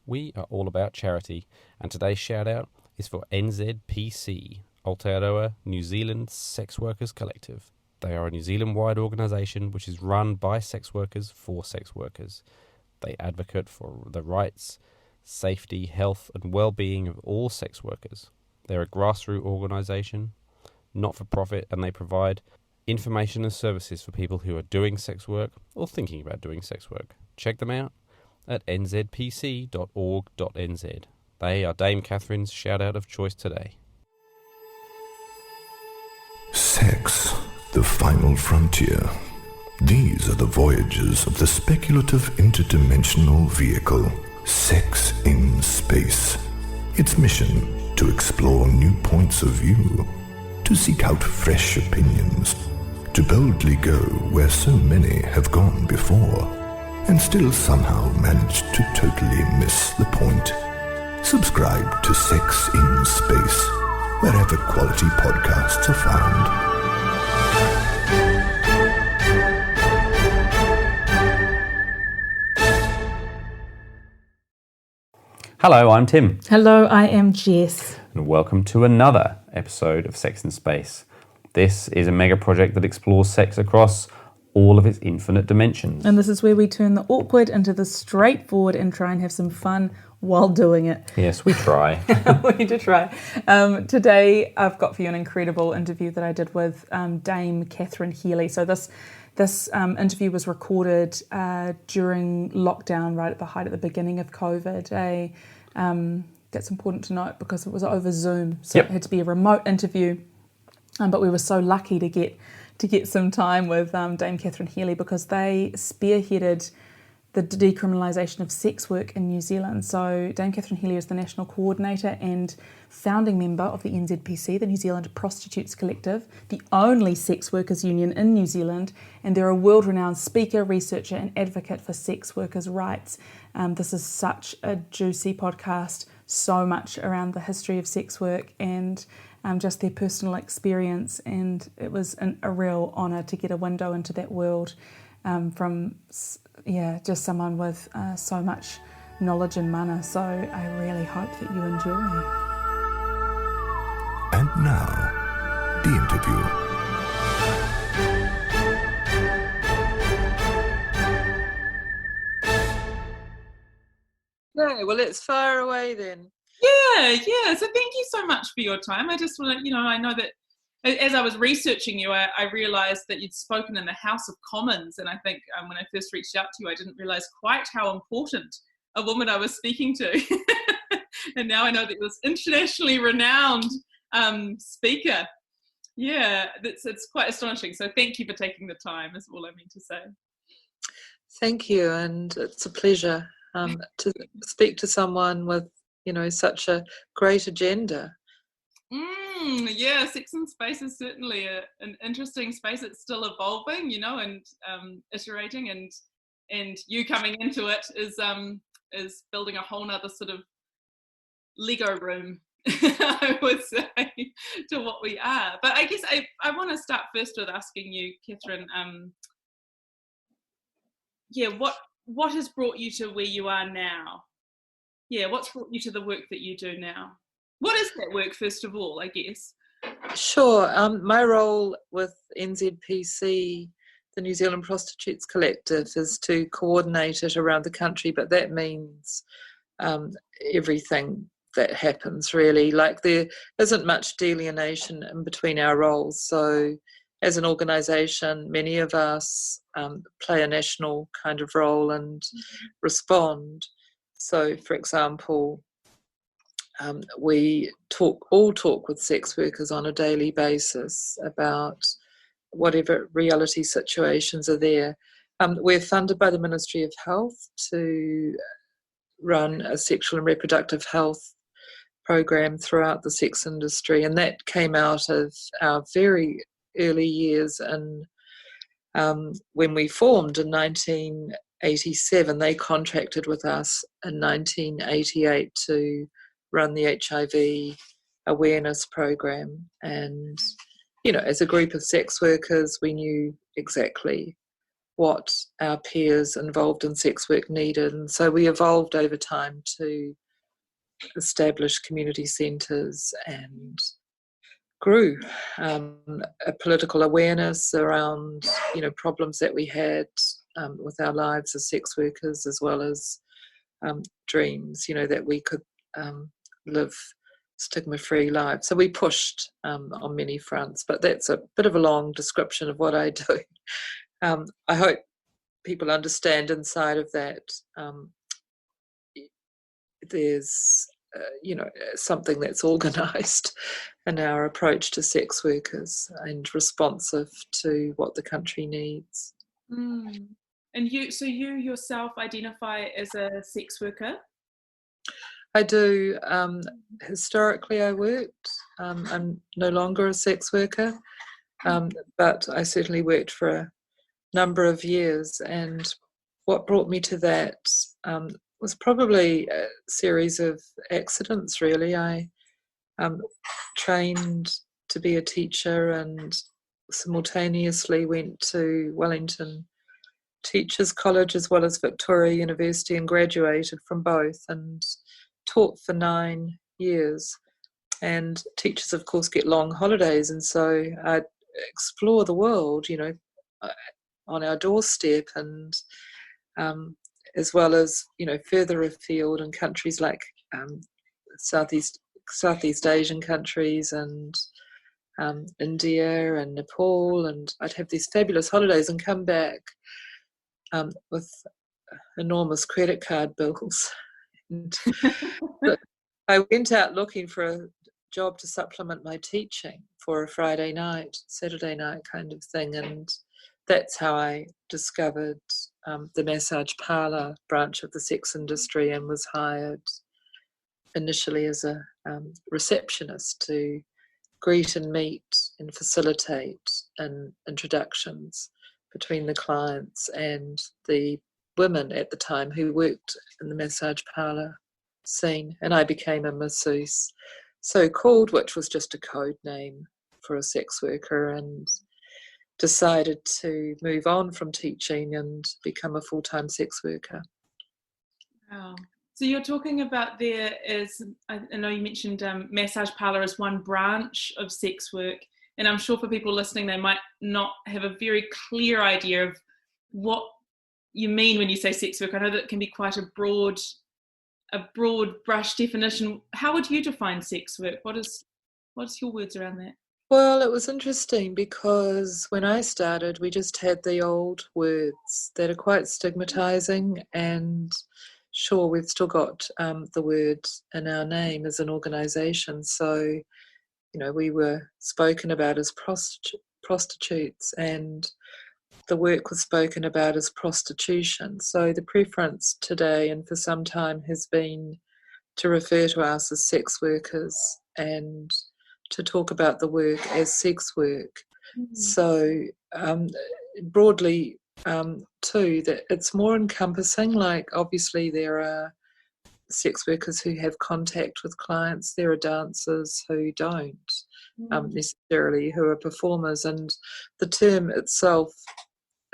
We are all about charity, and today's shout out is for NZPC, Aotearoa New Zealand Sex Workers Collective. They are a New Zealand-wide organisation which is run by sex workers for sex workers. They advocate for the rights, safety, health and well-being of all sex workers. They're a grassroots organisation, not-for-profit, and they provide information and services for people who are doing sex work or thinking about doing sex work. Check them out at nzpc.org.nz. They are Dame Catherine's shout-out of choice today. Sex, the final frontier. These are the voyages of the speculative interdimensional vehicle, Sex in Space. Its mission, to explore new points of view, to seek out fresh opinions, to boldly go where so many have gone before, and still somehow manage to totally miss the point. Subscribe to Sex in Space, wherever quality podcasts are found. Hello, I'm Tim. Hello, I am Jess. And welcome to another episode of Sex in Space. This is a mega project that explores sex across all of its infinite dimensions. And this is where we turn the awkward into the straightforward and try and have some fun while doing it. Yes, we try. We do try. Today, I've got for you an incredible interview that I did with Dame Catherine Healy. So this interview was recorded during lockdown, right at the height, at the beginning of COVID. That's important to note because it was over Zoom, so It had to be a remote interview. But we were so lucky to get some time with Dame Catherine Healy because they spearheaded the decriminalisation of sex work in New Zealand. So Dame Catherine Healy is the national coordinator and founding member of the NZPC, the New Zealand Prostitutes Collective, the only sex workers union in New Zealand, and they're a world-renowned speaker, researcher and advocate for sex workers' rights. This is such a juicy podcast, so much around the history of sex work and just their personal experience, and it was a real honour to get a window into that world from just someone with so much knowledge and mana. So I really hope that you enjoy. And now, the interview. Okay, well, it's far away then. Yeah. So thank you so much for your time. I just want to, I know that as I was researching you, I realised that you'd spoken in the House of Commons. And I think when I first reached out to you, I didn't realise quite how important a woman I was speaking to. And now I know that you're this internationally renowned speaker. Yeah, it's quite astonishing. So thank you for taking the time, is all I mean to say. Thank you. And it's a pleasure to speak to someone with such a great agenda. Yeah, Sex in Space is certainly an interesting space. It's still evolving, and iterating, and you coming into it is building a whole nother sort of Lego room, I would say, to what we are. But I guess I want to start first with asking you, Catherine, what has brought you to where you are now? Yeah, what's brought you to the work that you do now? What is that work, first of all, I guess? Sure. My role with NZPC, the New Zealand Prostitutes Collective, is to coordinate it around the country, but that means everything that happens, really. Like, there isn't much delineation in between our roles. So as an organisation, many of us play a national kind of role and respond. So, for example, we talk with sex workers on a daily basis about whatever reality situations are there. We're funded by the Ministry of Health to run a sexual and reproductive health program throughout the sex industry, and that came out of our very early years. And when we formed in 1987, they contracted with us in 1988 to run the HIV awareness program. And, as a group of sex workers, we knew exactly what our peers involved in sex work needed. And so we evolved over time to establish community centres and grew a political awareness around, problems that we had with our lives as sex workers, as well as dreams, that we could live stigma-free lives. So we pushed on many fronts, but that's a bit of a long description of what I do. I hope people understand inside of that there's something that's organised in our approach to sex workers and responsive to what the country needs. Mm. And you yourself identify as a sex worker? I do. Historically, I worked. I'm no longer a sex worker, but I certainly worked for a number of years. And what brought me to that was probably a series of accidents, really. I trained to be a teacher and simultaneously went to Wellington Teachers College as well as Victoria University and graduated from both and taught for 9 years. And teachers, of course, get long holidays, and so I'd explore the world, on our doorstep, and as well as, further afield in countries like Southeast Asian countries and India and Nepal, and I'd have these fabulous holidays and come back with enormous credit card bills. And I went out looking for a job to supplement my teaching for a Friday night, Saturday night kind of thing, and that's how I discovered the massage parlour branch of the sex industry and was hired initially as a receptionist to greet and meet and facilitate introductions between the clients and the women at the time who worked in the massage parlour scene. And I became a masseuse, so called, which was just a code name for a sex worker, and decided to move on from teaching and become a full-time sex worker. Wow. So you're talking about there is, I know you mentioned massage parlour as one branch of sex work, and I'm sure for people listening they might not have a very clear idea of what you mean when you say sex work. I know that it can be quite a broad brush definition. How would you define sex work? What's your words around that? Well, it was interesting because when I started, we just had the old words that are quite stigmatising, and sure, we've still got the word in our name as an organisation. So, we were spoken about as prostitutes, and the work was spoken about as prostitution. So the preference today and for some time has been to refer to us as sex workers and to talk about the work as sex work. Mm-hmm. So broadly, too, that it's more encompassing. Like, obviously there are sex workers who have contact with clients, there are dancers who don't necessarily, who are performers, and the term itself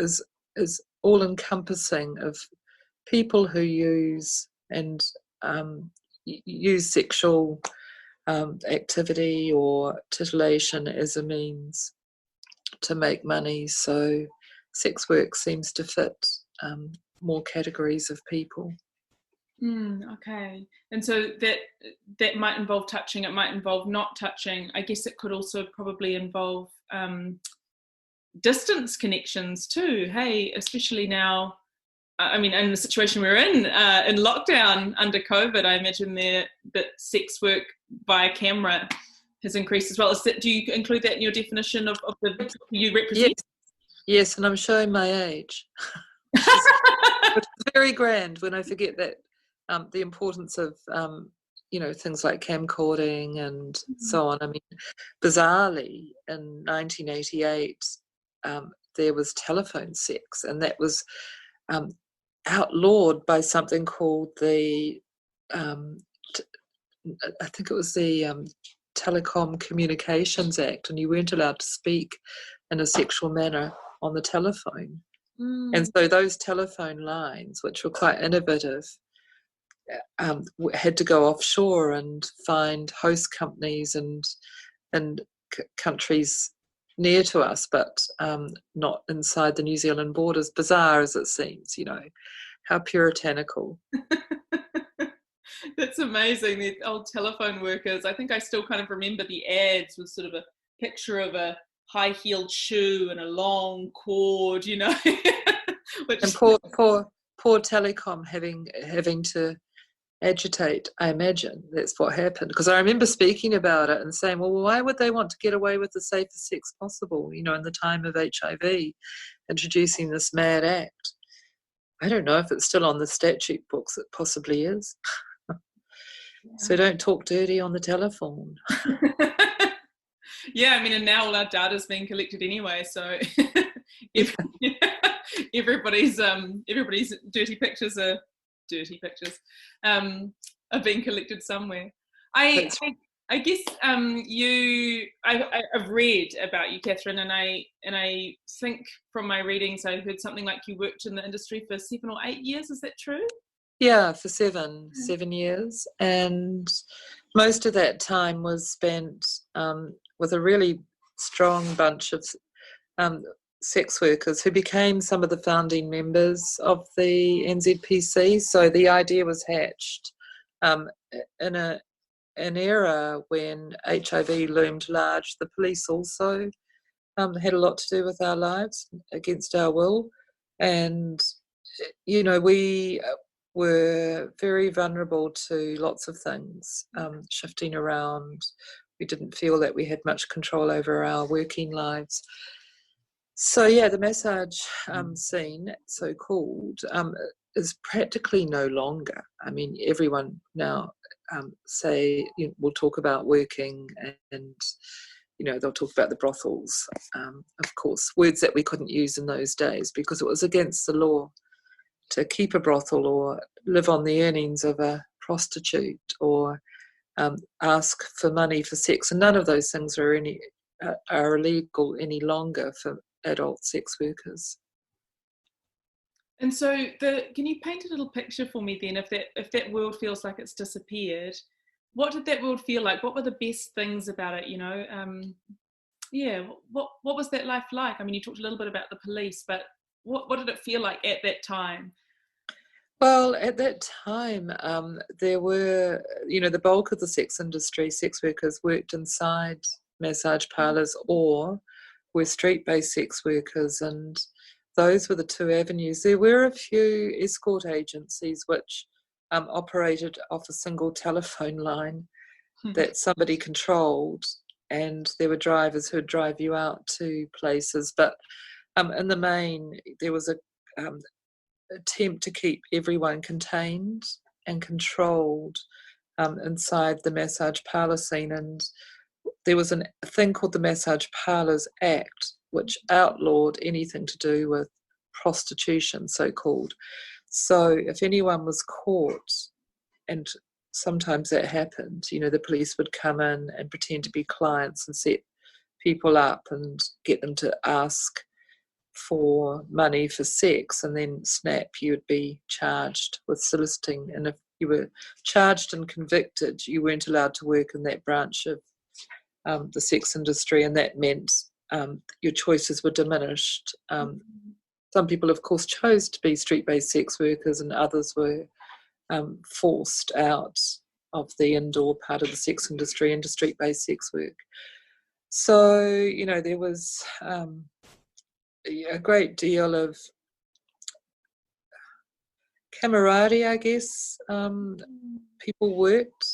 is all encompassing of people who use sexual activity or titillation as a means to make money. So sex work seems to fit more categories of people. Okay. And so that might involve touching, it might involve not touching. I guess it could also probably involve distance connections too. Hey, especially now, I mean, in the situation we're in lockdown under COVID, I imagine that sex work via camera has increased as well. Do you include that in your definition of the people you represent? Yes, and I'm showing my age. Which is very grand when I forget that the importance of things like camcording and so on. I mean, bizarrely, in 1988, there was telephone sex, and that was outlawed by something called the I think it was the Telecom Communications Act, and you weren't allowed to speak in a sexual manner on the telephone. And so those telephone lines, which were quite innovative, had to go offshore and find host companies and countries near to us, but not inside the New Zealand borders, bizarre as it seems, how puritanical. That's amazing. The old telephone workers. I think I still kind of remember the ads with sort of a picture of a high-heeled shoe and a long cord, Which... And poor Telecom having to agitate, I imagine. That's what happened. Because I remember speaking about it and saying, well, why would they want to get away with the safest sex possible, in the time of HIV, introducing this mad act? I don't know if it's still on the statute books. It possibly is. So don't talk dirty on the telephone. Yeah, and now all our data's being collected anyway, so everybody's dirty pictures are being collected somewhere. I guess I've read about you, Catherine, and I think from my readings I heard something like you worked in the industry for 7 or 8 years. Is that true? Yeah, for seven years, and most of that time was spent with a really strong bunch of sex workers who became some of the founding members of the NZPC. So the idea was hatched in an era when HIV loomed large. The police also had a lot to do with our lives against our will, and we were very vulnerable to lots of things shifting around. We didn't feel that we had much control over our working lives. So yeah, the massage scene, so-called, is practically no longer. Everyone now we'll talk about working, and they'll talk about the brothels, of course, words that we couldn't use in those days because it was against the law to keep a brothel or live on the earnings of a prostitute or ask for money for sex, and none of those things are illegal any longer for adult sex workers. And so, can you paint a little picture for me then? If that world feels like it's disappeared, what did that world feel like? What were the best things about it? What was that life like? You talked a little bit about the police, but what did it feel like at that time? Well, at that time, there were, the bulk of the sex industry, sex workers worked inside massage parlours or were street-based sex workers, and those were the two avenues. There were a few escort agencies which operated off a single telephone line that somebody controlled, and there were drivers who would drive you out to places. But in the main, there was a attempt to keep everyone contained and controlled inside the massage parlour scene. And there was a thing called the Massage Parlours Act, which outlawed anything to do with prostitution, so-called. So if anyone was caught, and sometimes that happened, the police would come in and pretend to be clients and set people up and get them to ask for money for sex, and then snap, you would be charged with soliciting. And if you were charged and convicted, you weren't allowed to work in that branch of the sex industry, and that meant your choices were diminished. Some people, of course, chose to be street-based sex workers, and others were forced out of the indoor part of the sex industry into street-based sex work. So, there was a great deal of camaraderie, I guess. People worked,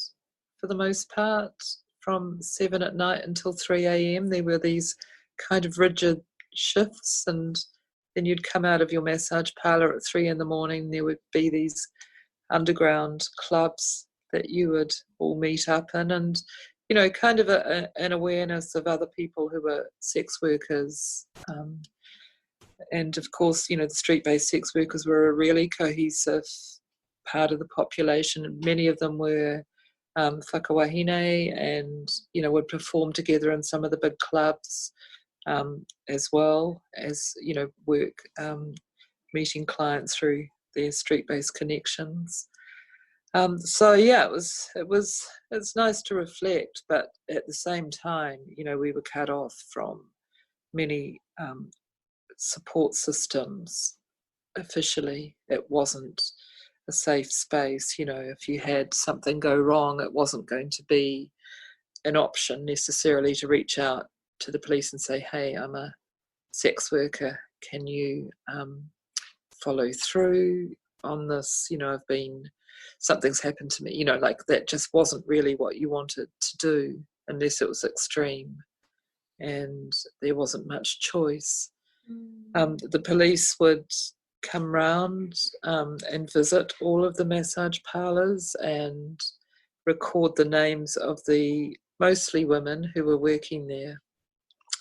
for the most part, from 7 at night until 3 a.m. There were these kind of rigid shifts, and then you'd come out of your massage parlour at 3 a.m. There would be these underground clubs that you would all meet up in, and kind of an awareness of other people who were sex workers. And of course, the street-based sex workers were a really cohesive part of the population, and many of them were whakawahine, and would perform together in some of the big clubs, as well as work meeting clients through their street-based connections. So yeah, it's nice to reflect, but at the same time, we were cut off from many support systems. Officially, it wasn't a safe space. If you had something go wrong, it wasn't going to be an option necessarily to reach out to the police and say, hey, I'm a sex worker, can you follow through on this? Something's happened to me, like that just wasn't really what you wanted to do unless it was extreme, and there wasn't much choice. The police would come round and visit all of the massage parlours and record the names of the mostly women who were working there,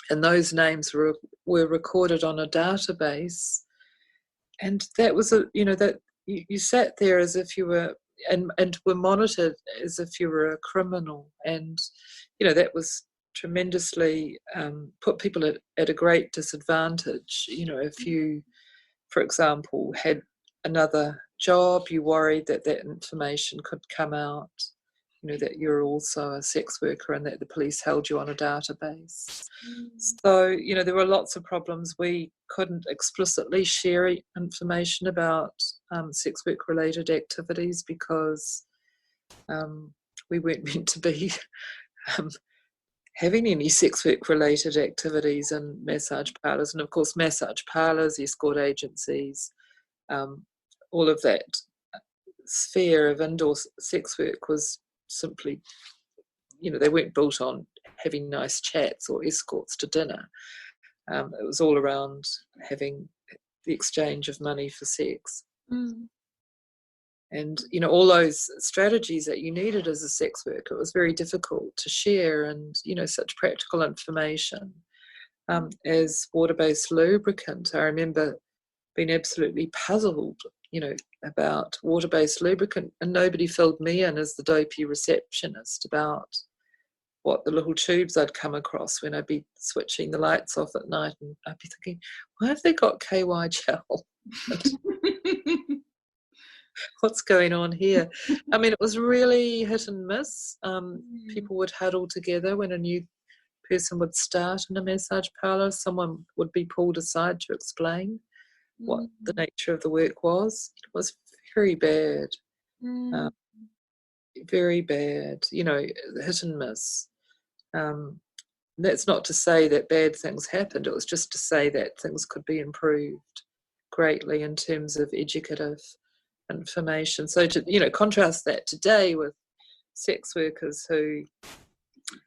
and those names were recorded on a database, and that was that you sat there as if you were and were monitored as if you were a criminal, and that was tremendously put people at a great disadvantage. If you, for example, had another job, you worried that information could come out, that you're also a sex worker and that the police held you on a database. So, there were lots of problems. We couldn't explicitly share information about sex work related activities because we weren't meant to be having any sex work related activities in massage parlours. And of course, massage parlours, escort agencies, all of that sphere of indoor sex work was simply, they weren't built on having nice chats or escorts to dinner. It was all around having the exchange of money for sex. And, all those strategies that you needed as a sex worker, it was very difficult to share, and, such practical information as water-based lubricant. I remember being absolutely puzzled, about water-based lubricant, and nobody filled me in as the dopey receptionist about what the little tubes I'd come across when I'd be switching the lights off at night, and I'd be thinking, why have they got KY gel? What's going on here? I mean, it was really hit and miss. People would huddle together when a new person would start in a massage parlour. Someone would be pulled aside to explain what the nature of the work was. It was very bad, very bad, hit and miss. That's not to say that bad things happened. It was just to say that things could be improved greatly in terms of educative information. So to contrast that today with sex workers who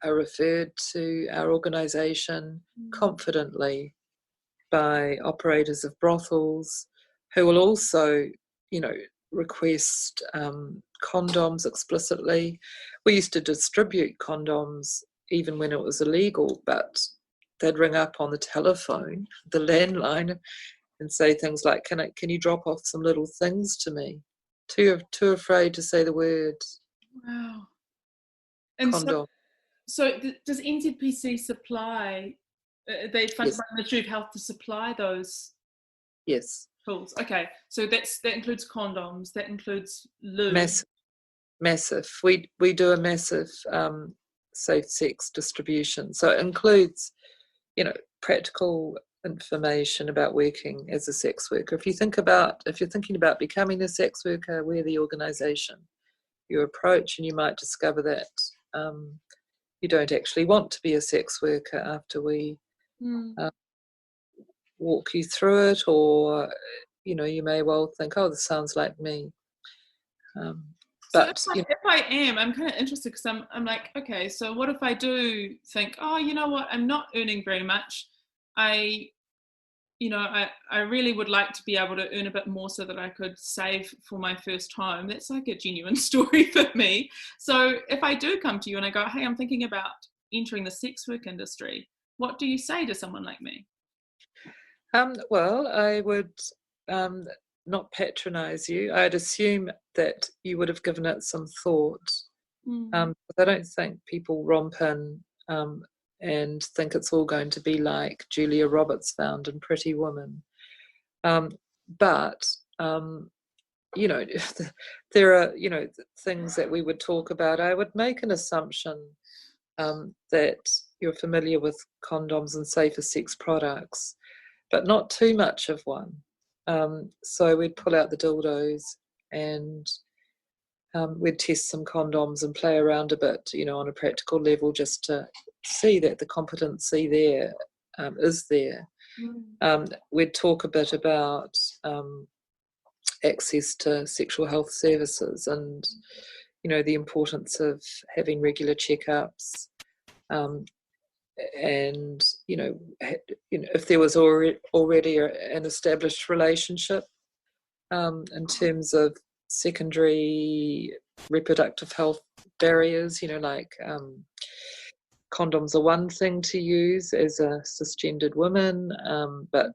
are referred to our organisation confidently by operators of brothels, who will also request condoms explicitly. We used to distribute condoms even when it was illegal, but they'd ring up on the telephone, the landline, and say things like, can you drop off some little things to me? Too afraid to say the words. Wow. And condom. So does NZPC supply, they fund the Ministry of Health to supply those Yes. tools? Okay, so that includes condoms, that includes lube. Massive. We do a massive safe sex distribution. So it includes, practical information about working as a sex worker. If you're thinking about becoming a sex worker, we're the organisation you approach, and you might discover that you don't actually want to be a sex worker after we walk you through it, or you may well think, oh, this sounds like me. But so if I am, I'm kind of interested, because I'm like, okay, so what if I do think, oh, you know what, I'm not earning very much. I really would like to be able to earn a bit more so that I could save for my first home. That's like a genuine story for me. So if I do come to you and I go, hey, I'm thinking about entering the sex work industry, what do you say to someone like me? Well, I would not patronise you. I'd assume that you would have given it some thought. But I don't think people romp in and think it's all going to be like Julia Roberts found in Pretty Woman. but there are things that we would talk about. I would make an assumption that you're familiar with condoms and safer sex products, but not too much of one. So we'd pull out the dildos and we'd test some condoms and play around a bit, on a practical level, just to see that the competency there is there. We'd talk a bit about access to sexual health services and, the importance of having regular checkups. And if there was already an established relationship in terms of secondary reproductive health barriers, like condoms are one thing to use as a cisgendered woman, but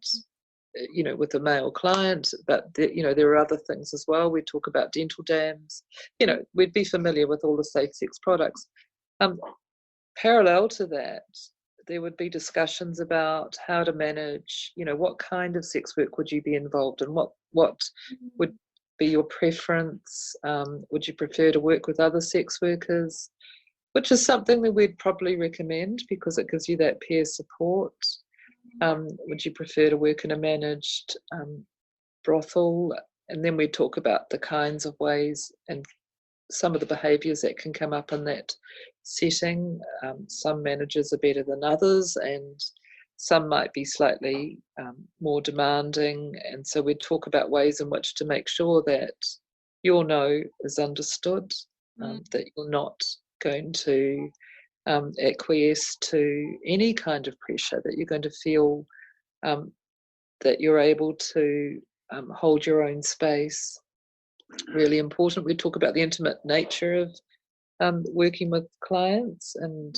with a male client, but there are other things as well. We talk about dental dams. We'd be familiar with all the safe sex products. Parallel to that, there would be discussions about how to manage, what kind of sex work would you be involved in? What would be your preference? Would you prefer to work with other sex workers? Which is something that we'd probably recommend because it gives you that peer support. Would you prefer to work in a managed brothel? And then we talk about the kinds of ways and some of the behaviours that can come up in that setting. Some managers are better than others, and some might be slightly more demanding. And so we talk about ways in which to make sure that your no is understood, that you're not going to acquiesce to any kind of pressure, that you're going to feel that you're able to hold your own space. Really important. We talk about the intimate nature of working with clients, and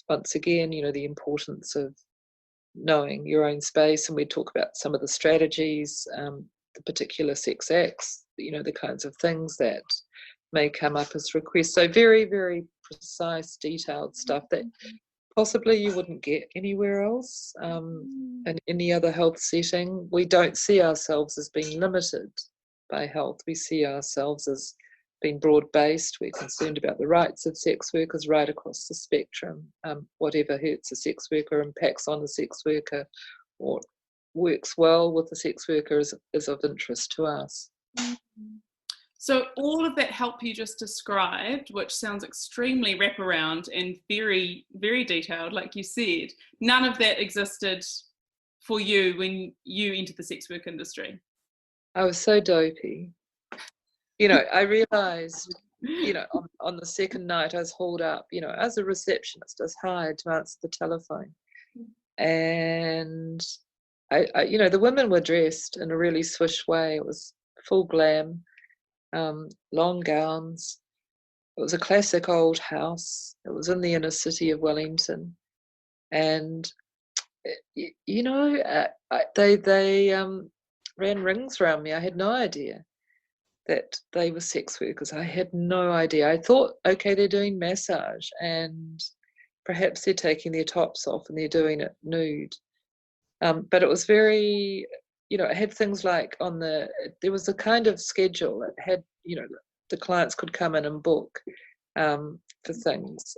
once again, the importance of knowing your own space. And we talk about some of the strategies, the particular sex acts, the kinds of things that may come up as requests. So very, very precise, detailed stuff that possibly you wouldn't get anywhere else in any other health setting. We don't see ourselves as being limited by health. We see ourselves as being broad-based. We're concerned about the rights of sex workers right across the spectrum. Whatever hurts a sex worker, impacts on the sex worker, or works well with the sex worker is of interest to us. So all of that help you just described, which sounds extremely wraparound and very, very detailed, like you said, none of that existed for you when you entered the sex work industry. I was so dopey. I realised, on the second night I was hauled up, as a receptionist, I was hired to answer the telephone. And, the women were dressed in a really swish way. It was full glam. Long gowns. It was a classic old house. It was in the inner city of Wellington, and they ran rings around me. I had no idea that they were sex workers. I had no idea. I thought, okay, they're doing massage, and perhaps they're taking their tops off and they're doing it nude. But it was very. It had things like there was a kind of schedule. It had, the clients could come in and book for things.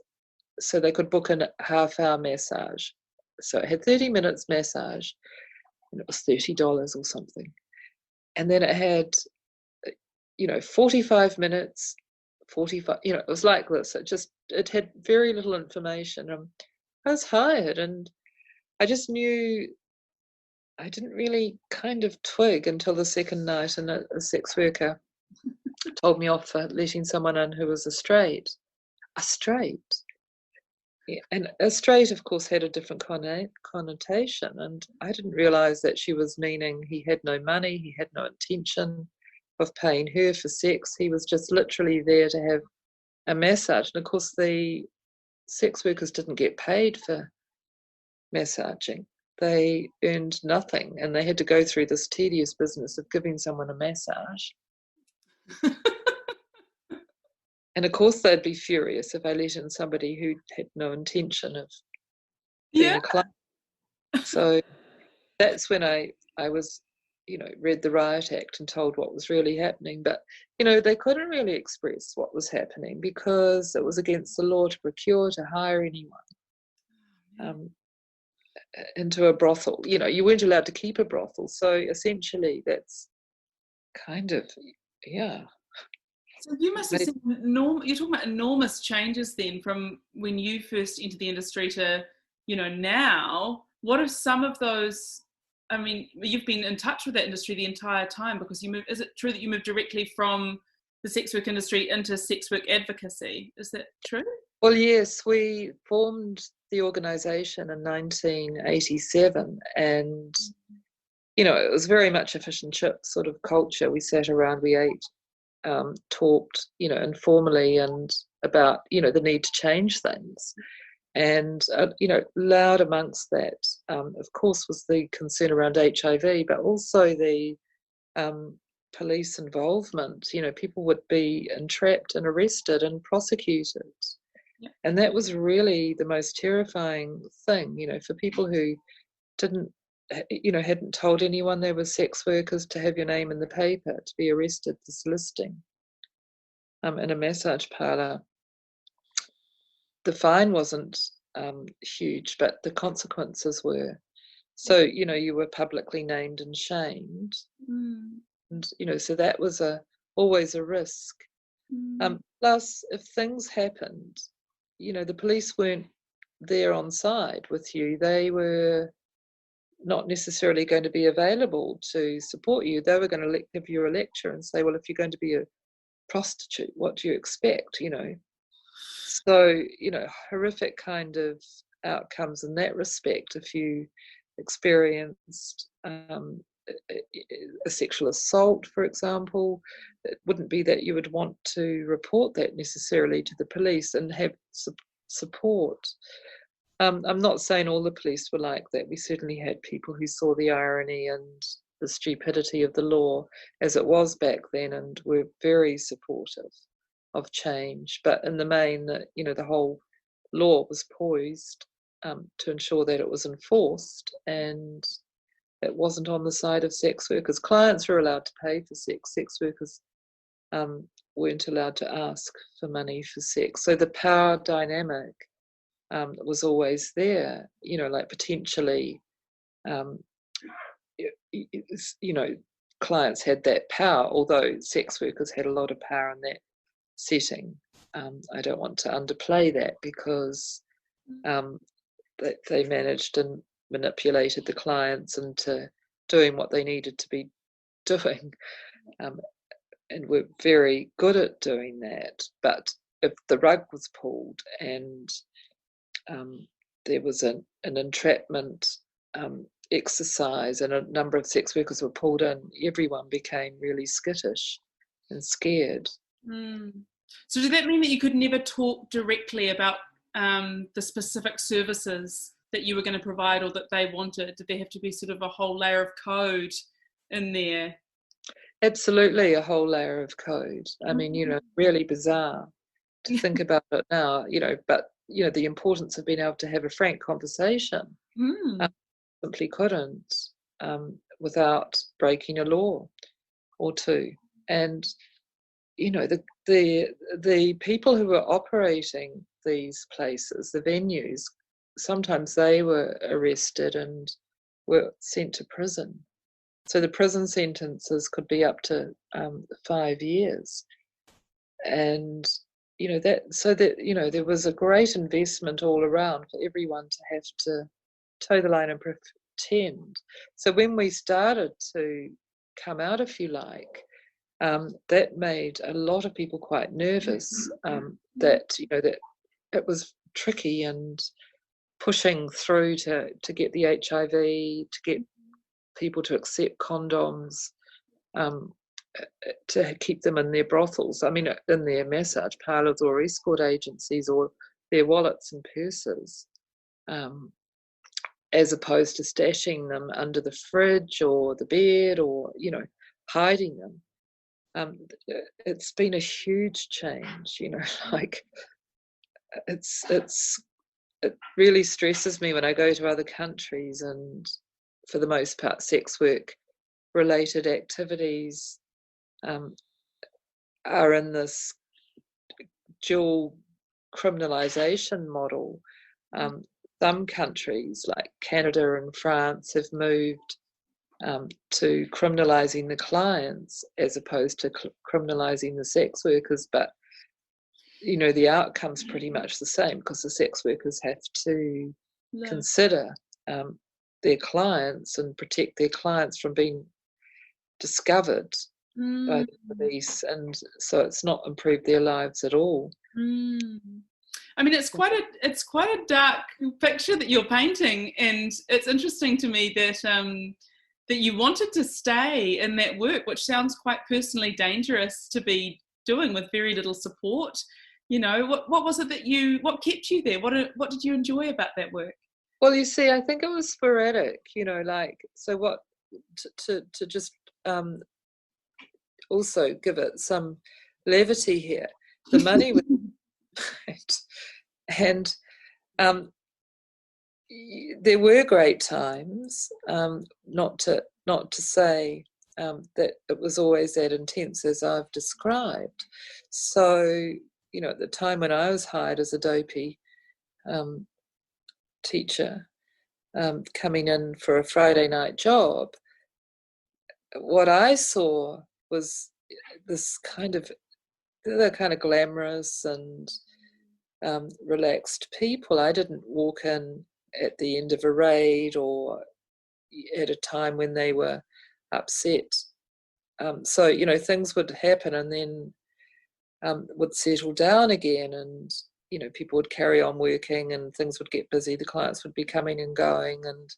So they could book a half-hour massage. So it had 30 minutes massage, and it was $30 or something. And then it had, 45 minutes, 45, it was like this. It had very little information. I was hired, and I just knew. I didn't really kind of twig until the second night, and a sex worker told me off for letting someone in who was a straight. A straight. Yeah, and a straight, of course, had a different connotation, and I didn't realise that she was meaning he had no money, he had no intention of paying her for sex. He was just literally there to have a massage. And, of course, the sex workers didn't get paid for massaging. They earned nothing, and they had to go through this tedious business of giving someone a massage. And of course they'd be furious if I let in somebody who had no intention of being a client. So that's when I was read the Riot Act and told what was really happening. But, they couldn't really express what was happening because it was against the law to procure, to hire anyone into a brothel. You weren't allowed to keep a brothel. So essentially that's kind of, yeah. So you must have seen you're talking about enormous changes then from when you first entered the industry to, now. What are some of those? I mean, you've been in touch with that industry the entire time because you moved. Is it true that you moved directly from the sex work industry into sex work advocacy? Is that true? Well, yes, we formed the organisation in 1987, and it was very much a fish and chip sort of culture. We sat around, we ate, talked, informally and about, the need to change things. And, loud amongst that, of course, was the concern around HIV, but also the police involvement. People would be entrapped and arrested and prosecuted. Yeah. And that was really the most terrifying thing, for people who hadn't told anyone they were sex workers, to have your name in the paper, to be arrested for soliciting in a massage parlour. The fine wasn't huge, but the consequences were. So, you were publicly named and shamed. And, so that was always a risk. Plus, if things happened, the police weren't there on side with you. They were not necessarily going to be available to support you. They were going to give you a lecture and say, well, if you're going to be a prostitute, what do you expect? So, horrific kind of outcomes in that respect. If you experienced a sexual assault, for example, it wouldn't be that you would want to report that necessarily to the police and have support. I'm not saying all the police were like that. We certainly had people who saw the irony and the stupidity of the law as it was back then and were very supportive of change. But in the main, the whole law was poised to ensure that it was enforced, and it wasn't on the side of sex workers. Clients were allowed to pay for sex. Sex workers weren't allowed to ask for money for sex. So the power dynamic was always there, like potentially, clients had that power, although sex workers had a lot of power in that setting. I don't want to underplay that because they managed and manipulated the clients into doing what they needed to be doing, and were very good at doing that. But if the rug was pulled and there was an entrapment exercise and a number of sex workers were pulled in, everyone became really skittish and scared. So did that mean that you could never talk directly about the specific services that you were going to provide or that they wanted? Did there have to be sort of a whole layer of code in there? Absolutely, a whole layer of code. I mean, really bizarre to think about it now, but, the importance of being able to have a frank conversation. Simply couldn't without breaking a law or two. And, the people who were operating these places, the venues, sometimes they were arrested and were sent to prison. So the prison sentences could be up to 5 years. And, there was a great investment all around for everyone to have to toe the line and pretend. So when we started to come out, if you like, that made a lot of people quite nervous, that it was tricky and pushing through to get the HIV, to get people to accept condoms, to keep them in their brothels, in their massage parlours or escort agencies or their wallets and purses, as opposed to stashing them under the fridge or the bed or, hiding them. It's been a huge change, like it really stresses me when I go to other countries, and for the most part sex work related activities are in this dual criminalisation model. Some countries like Canada and France have moved to criminalising the clients as opposed to criminalising the sex workers, but the outcome's pretty much the same, because the sex workers have to consider their clients and protect their clients from being discovered by the police, and so it's not improved their lives at all. I mean, it's quite a dark picture that you're painting, and it's interesting to me that that you wanted to stay in that work, which sounds quite personally dangerous to be doing with very little support. What was it what kept you there? What did you enjoy about that work? Well, you see, I think it was sporadic. So what to just also give it some levity here. The money was right, and there were great times. Not to say that it was always that intense as I've described. So at the time when I was hired as a dopey teacher, coming in for a Friday night job, what I saw was this kind of glamorous and relaxed people. I didn't walk in at the end of a raid or at a time when they were upset. So things would happen and then would settle down again, and people would carry on working and things would get busy. The clients would be coming and going, and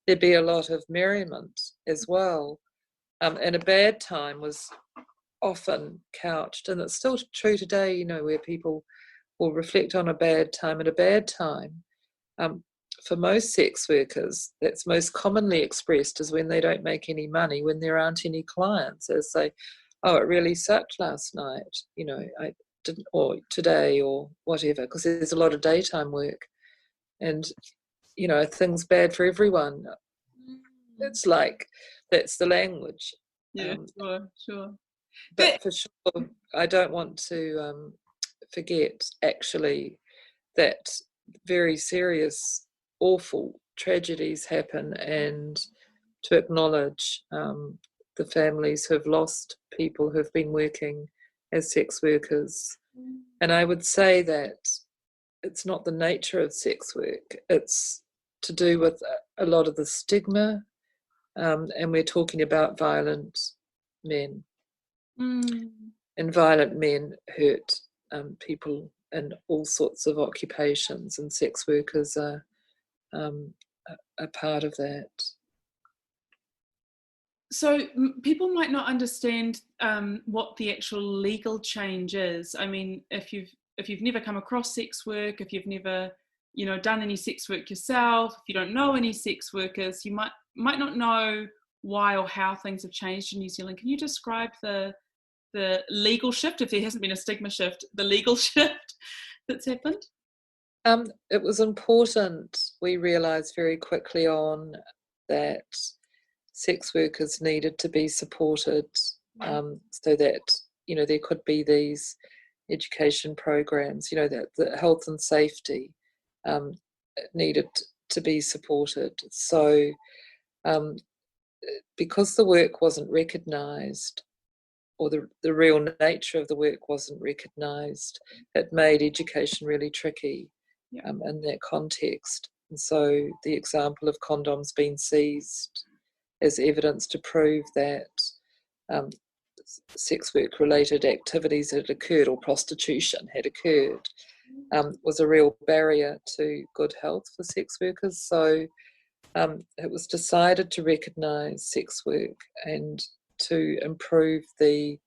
there'd be a lot of merriment as well. And a bad time was often couched, and it's still true today, where people will reflect on a bad time. And a bad time, for most sex workers, that's most commonly expressed is when they don't make any money, when there aren't any clients, as they, oh, it really sucked last night, I didn't, or today, or whatever, because there's a lot of daytime work, and things bad for everyone. It's like that's the language. Yeah, sure. But for sure, I don't want to forget actually that very serious, awful tragedies happen, and to acknowledge the families who've lost people who've been working as sex workers. And I would say that it's not the nature of sex work, it's to do with a lot of the stigma, and we're talking about violent men. And violent men hurt people in all sorts of occupations, and sex workers are a part of that. So people might not understand what the actual legal change is. I mean, if you've never come across sex work, if you've never done any sex work yourself, if you don't know any sex workers, you might not know why or how things have changed in New Zealand. Can you describe the legal shift, if there hasn't been a stigma shift, the legal shift that's happened? It was important. We realised very quickly on that sex workers needed to be supported, so that there could be these education programs, that the health and safety needed to be supported. So because the work wasn't recognised, or the real nature of the work wasn't recognised, it made education really tricky in that context. And so the example of condoms being seized as evidence to prove that sex work related activities had occurred, or prostitution had occurred, was a real barrier to good health for sex workers. So it was decided to recognise sex work and to improve the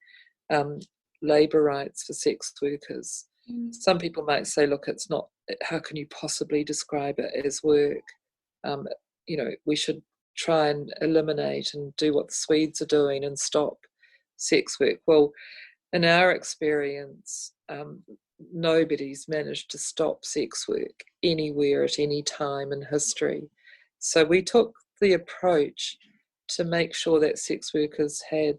labour rights for sex workers. Some people might say, look, it's not, how can you possibly describe it as work? We should try and eliminate and do what the Swedes are doing and stop sex work. Well, in our experience, nobody's managed to stop sex work anywhere at any time in history. So we took the approach to make sure that sex workers had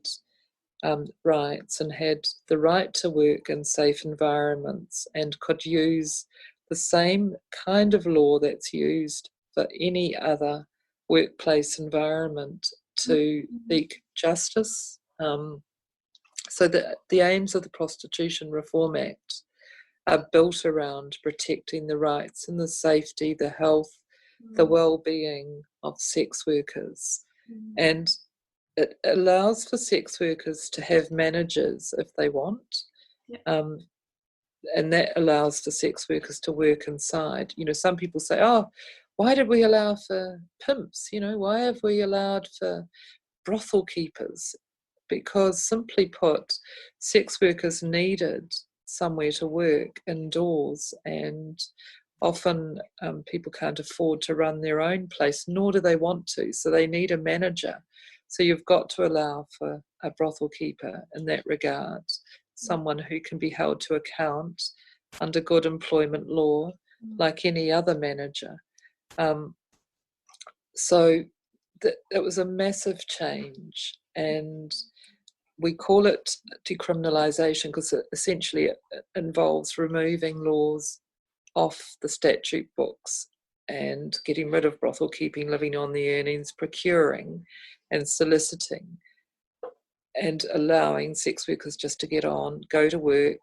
rights and had the right to work in safe environments and could use the same kind of law that's used for any other workplace environment to seek justice. So the aims of the Prostitution Reform Act are built around protecting the rights and the safety, the health, the well-being of sex workers. And it allows for sex workers to have managers if they want. And that allows for sex workers to work inside. You know, some people say, oh, why did we allow for pimps? You know, why have we allowed for brothel keepers? Because simply put, sex workers needed somewhere to work indoors, and often people can't afford to run their own place, nor do they want to, so they need a manager. So you've got to allow for a brothel keeper in that regard, someone who can be held to account under good employment law like any other manager. So it was a massive change, and we call it decriminalisation because essentially it involves removing laws off the statute books and getting rid of brothel keeping, living on the earnings, procuring and soliciting, and allowing sex workers just to get on, go to work,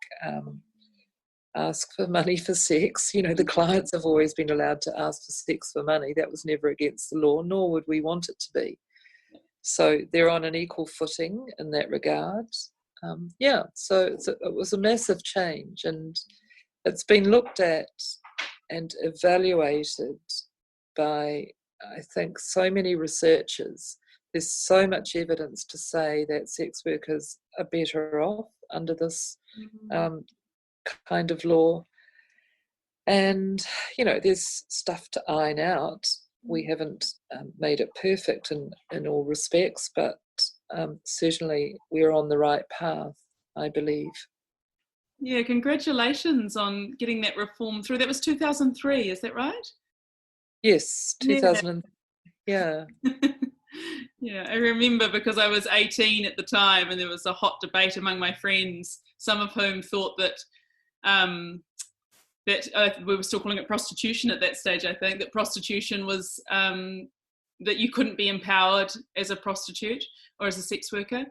ask for money for sex. You know, the clients have always been allowed to ask for sex for money. That was never against the law, nor would we want it to be. So they're on an equal footing in that regard. So it was a massive change, and it's been looked at and evaluated by, I think, so many researchers. There's so much evidence to say that sex workers are better off under this kind of law. And, you know, there's stuff to iron out. We haven't made it perfect in all respects, but certainly we're on the right path, I believe. Yeah, congratulations on getting that reform through. That was 2003, is that right? Yes, 2000. Yeah. Yeah, I remember because I was 18 at the time, and there was a hot debate among my friends, some of whom thought that we were still calling it prostitution at that stage, I think, that prostitution was, that you couldn't be empowered as a prostitute or as a sex worker.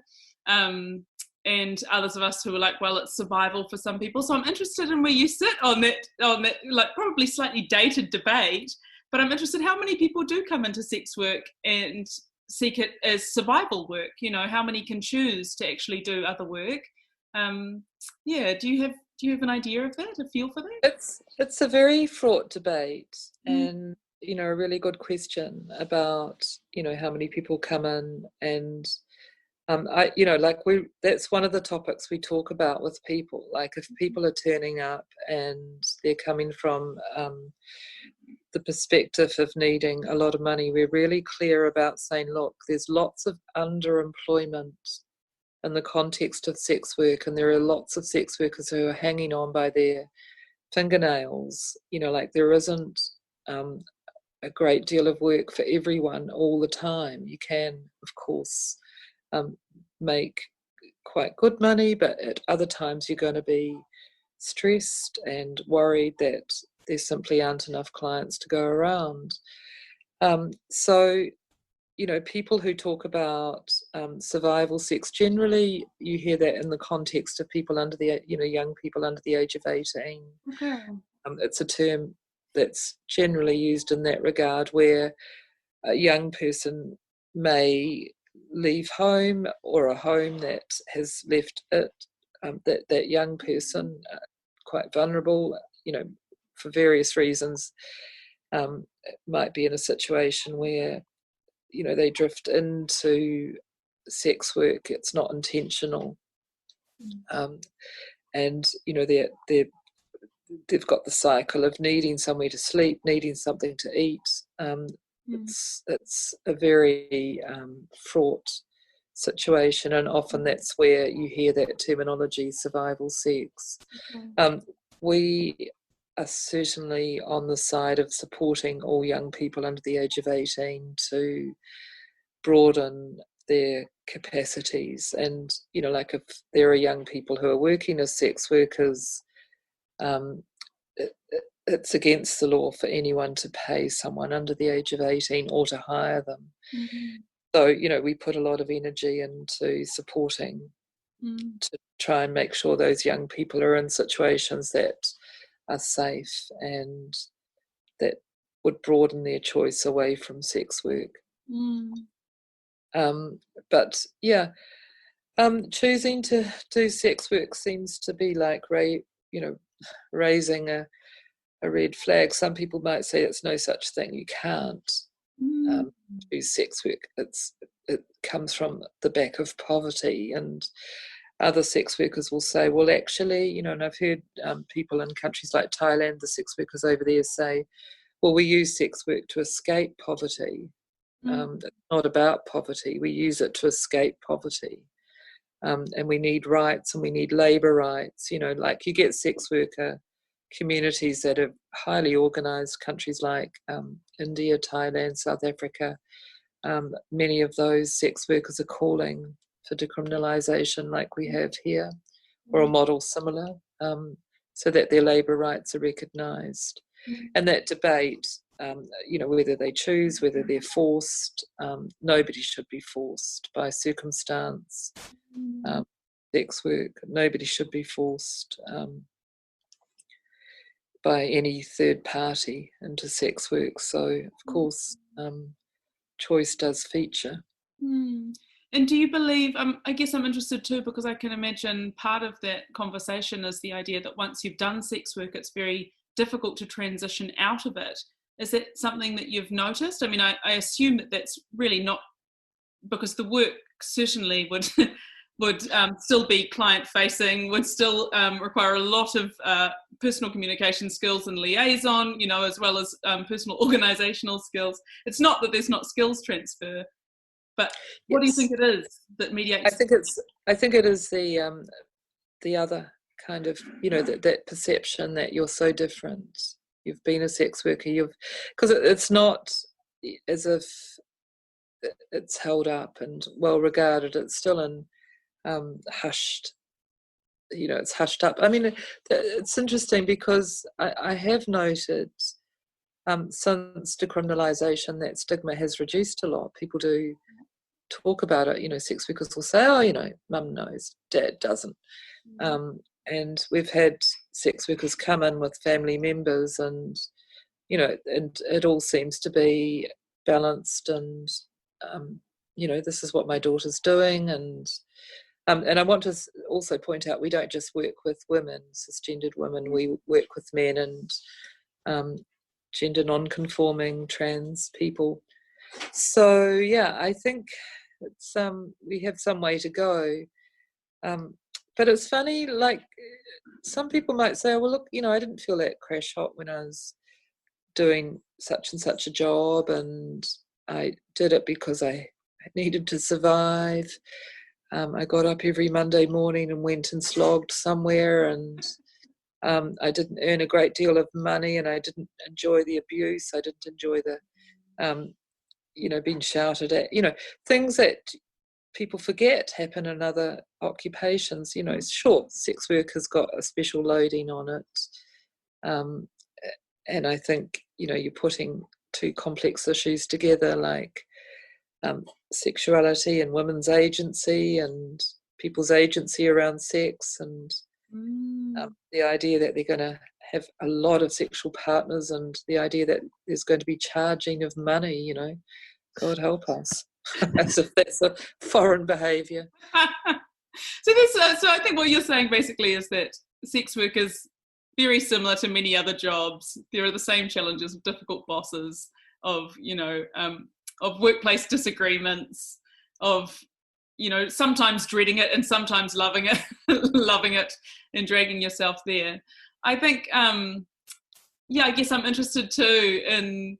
And others of us who were like, well, it's survival for some people. So I'm interested in where you sit on that, like probably slightly dated debate, but I'm interested how many people do come into sex work and seek it as survival work. You know, how many can choose to actually do other work? Do you have an idea of that, a feel for that? It's a very fraught debate, and, you know, a really good question about, you know, how many people come in, and that's one of the topics we talk about with people. Like, if people are turning up and they're coming from the perspective of needing a lot of money, we're really clear about saying, look, there's lots of underemployment in the context of sex work, and there are lots of sex workers who are hanging on by their fingernails. You know, like, there isn't a great deal of work for everyone all the time. You can, of course, make quite good money, but at other times you're going to be stressed and worried that there simply aren't enough clients to go around. So, you know, people who talk about survival sex, generally you hear that in the context of people under the, you know, young people under the age of 18. Okay. It's a term that's generally used in that regard, where a young person may leave home, or a home that has left it, that young person quite vulnerable, you know, for various reasons, might be in a situation where, you know, they drift into sex work. It's not intentional, and, you know, they've got the cycle of needing somewhere to sleep, needing something to eat. It's a very fraught situation, and often that's where you hear that terminology, survival sex. We are certainly on the side of supporting all young people under the age of 18 to broaden their capacities. And, you know, like if there are young people who are working as sex workers, it's against the law for anyone to pay someone under the age of 18 or to hire them. Mm-hmm. So, you know, we put a lot of energy into supporting to try and make sure those young people are in situations that are safe and that would broaden their choice away from sex work. But yeah, choosing to do sex work seems to be like raising a red flag. Some people might say it's no such thing. You can't do sex work. It comes from the back of poverty, and other sex workers will say, well, actually, you know, and I've heard people in countries like Thailand, the sex workers over there say, well, we use sex work to escape poverty. It's not about poverty. We use it to escape poverty. And we need rights, and we need labour rights. You know, like you get sex worker communities that are highly organised, countries like India, Thailand, South Africa. Many of those sex workers are calling for decriminalisation like we have here, or a model similar, so that their labour rights are recognised. And that debate, you know, whether they choose, whether they're forced, nobody should be forced by circumstance. Sex work, nobody should be forced by any third party into sex work. So, of course, choice does feature. And do you believe, I guess I'm interested too, because I can imagine part of that conversation is the idea that once you've done sex work, it's very difficult to transition out of it. Is that something that you've noticed? I mean, I assume that that's really not, because the work certainly would still be client-facing, would still require a lot of personal communication skills and liaison, you know, as well as personal organisational skills. It's not that there's not skills transfer, but what do you think it is that mediates? I think it is the other kind of, you know, that perception that you're so different. You've been a sex worker. Because it's not as if it's held up and well regarded. It's still in hushed. You know, it's hushed up. I mean, it's interesting because I have noted since decriminalisation that stigma has reduced a lot. People do talk about it. You know, sex workers will say, oh, you know, mum knows, dad doesn't. And we've had sex workers come in with family members, and, you know, and it all seems to be balanced, and, you know, this is what my daughter's doing. And I want to also point out, we don't just work with women, cisgendered women, we work with men and gender non-conforming trans people. So, yeah, I think it's we have some way to go. But it's funny, like, some people might say, well, look, you know, I didn't feel that crash hot when I was doing such and such a job, and I did it because I needed to survive. I got up every Monday morning and went and slogged somewhere, and I didn't earn a great deal of money, and I didn't enjoy the abuse. I didn't enjoy the, you know, being shouted at, you know, things that people forget happen in other occupations. You know, sure, sex work has got a special loading on it. And I think, you know, you're putting two complex issues together, like sexuality and women's agency and people's agency around sex, and the idea that they're going to have a lot of sexual partners, and the idea that there's going to be charging of money, you know, God help us. As if that's a foreign behaviour. So I think what you're saying basically is that sex work is very similar to many other jobs. There are the same challenges of difficult bosses, of, you know, of workplace disagreements, of, you know, sometimes dreading it and sometimes loving it, loving it and dragging yourself there. I think, I guess I'm interested too in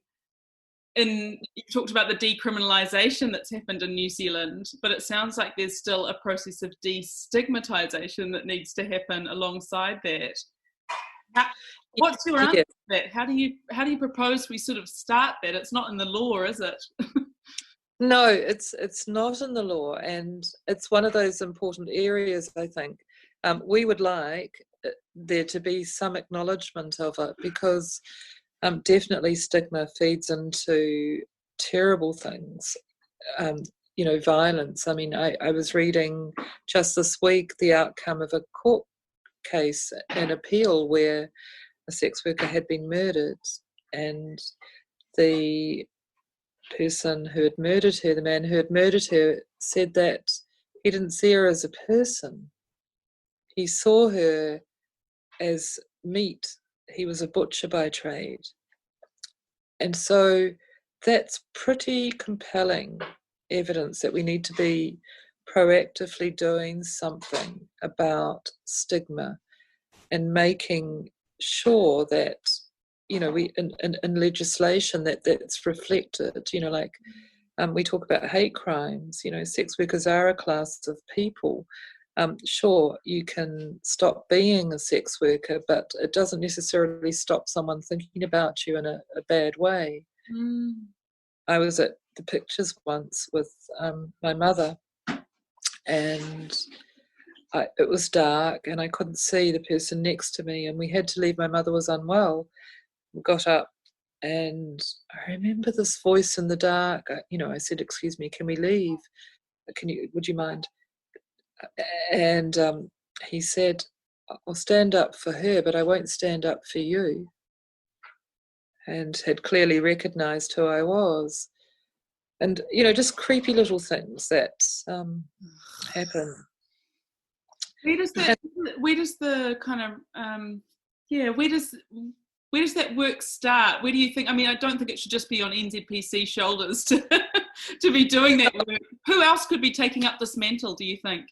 you talked about the decriminalisation that's happened in New Zealand, but it sounds like there's still a process of de-stigmatisation that needs to happen alongside that. What's your answer to that? How do you propose we sort of start that? It's not in the law, is it? No, it's not in the law, and it's one of those important areas, I think. We would like there to be some acknowledgement of it, because definitely stigma feeds into terrible things, violence. I mean, I was reading just this week the outcome of a court case, an appeal where a sex worker had been murdered, and the person who had murdered her, the man who had murdered her, said that he didn't see her as a person. He saw her as meat. He was a butcher by trade. And so that's pretty compelling evidence that we need to be proactively doing something about stigma and making sure that, we in legislation that's reflected, we talk about hate crimes, sex workers are a class of people. Sure, you can stop being a sex worker, but it doesn't necessarily stop someone thinking about you in a bad way. I was at the pictures once with my mother, and it was dark and I couldn't see the person next to me, and we had to leave. My mother was unwell. We got up, and I remember this voice in the dark. I said, "Excuse me, can we leave? Would you mind?" And he said, "I'll stand up for her, but I won't stand up for you," and had clearly recognised who I was. And, just creepy little things that happen. Where does that work start? Where do you think? I mean, I don't think it should just be on NZPC shoulders to be doing that work. Who else could be taking up this mantle, do you think?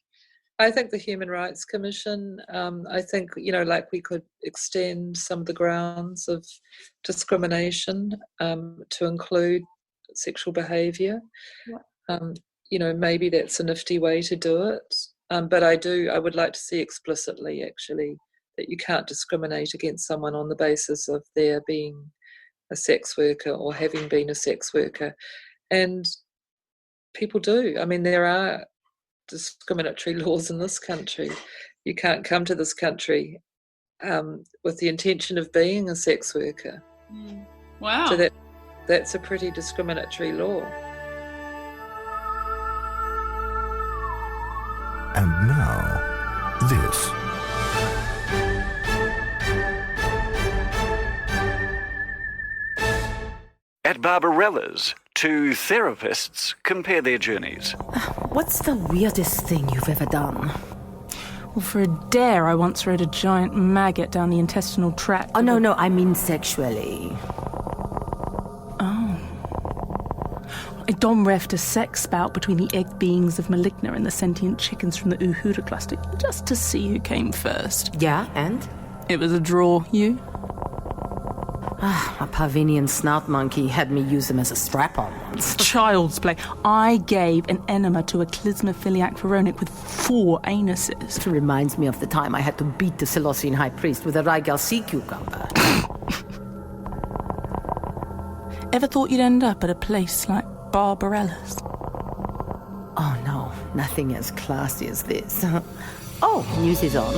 I think the Human Rights Commission. I think, we could extend some of the grounds of discrimination to include sexual behaviour. Maybe that's a nifty way to do it. But I would like to see explicitly, actually, that you can't discriminate against someone on the basis of their being a sex worker or having been a sex worker. And people do. I mean, there are discriminatory laws in this country. You can't come to this country with the intention of being a sex worker. Wow. So that's a pretty discriminatory law. And now, this. At Barbarella's, two therapists compare their journeys. What's the weirdest thing you've ever done? Well, for a dare, I once rode a giant maggot down the intestinal tract. Oh, no, I mean sexually. Oh. I dom-refed a sex spout between the egg beings of Maligna and the sentient chickens from the Uhura cluster, just to see who came first. Yeah, and? It was a draw. You? A Pavinian snout monkey had me use him as a strap-on once. Child's play. I gave an enema to a Clismophiliac Veronic with 4 anuses. It reminds me of the time I had to beat the Seleucian high priest with a Rygal sea cucumber. Ever thought you'd end up at a place like Barbarella's? Oh no, nothing as classy as this. Oh, news is on.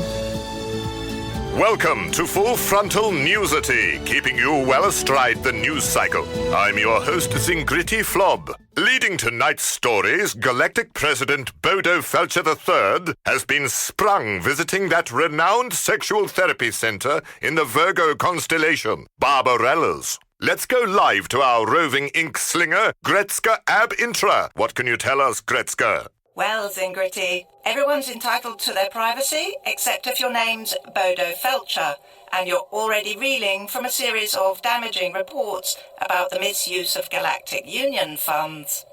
Welcome to Full Frontal Newsity, keeping you well astride the news cycle. I'm your host, Zingriti Flob. Leading tonight's stories, Galactic President Bodo Felcher III has been sprung visiting that renowned sexual therapy center in the Virgo constellation, Barbarella's. Let's go live to our roving ink slinger, Gretzka Ab Intra. What can you tell us, Gretzka? Well, Zingrity, everyone's entitled to their privacy, except if your name's Bodo Felcher, and you're already reeling from a series of damaging reports about the misuse of Galactic Union funds.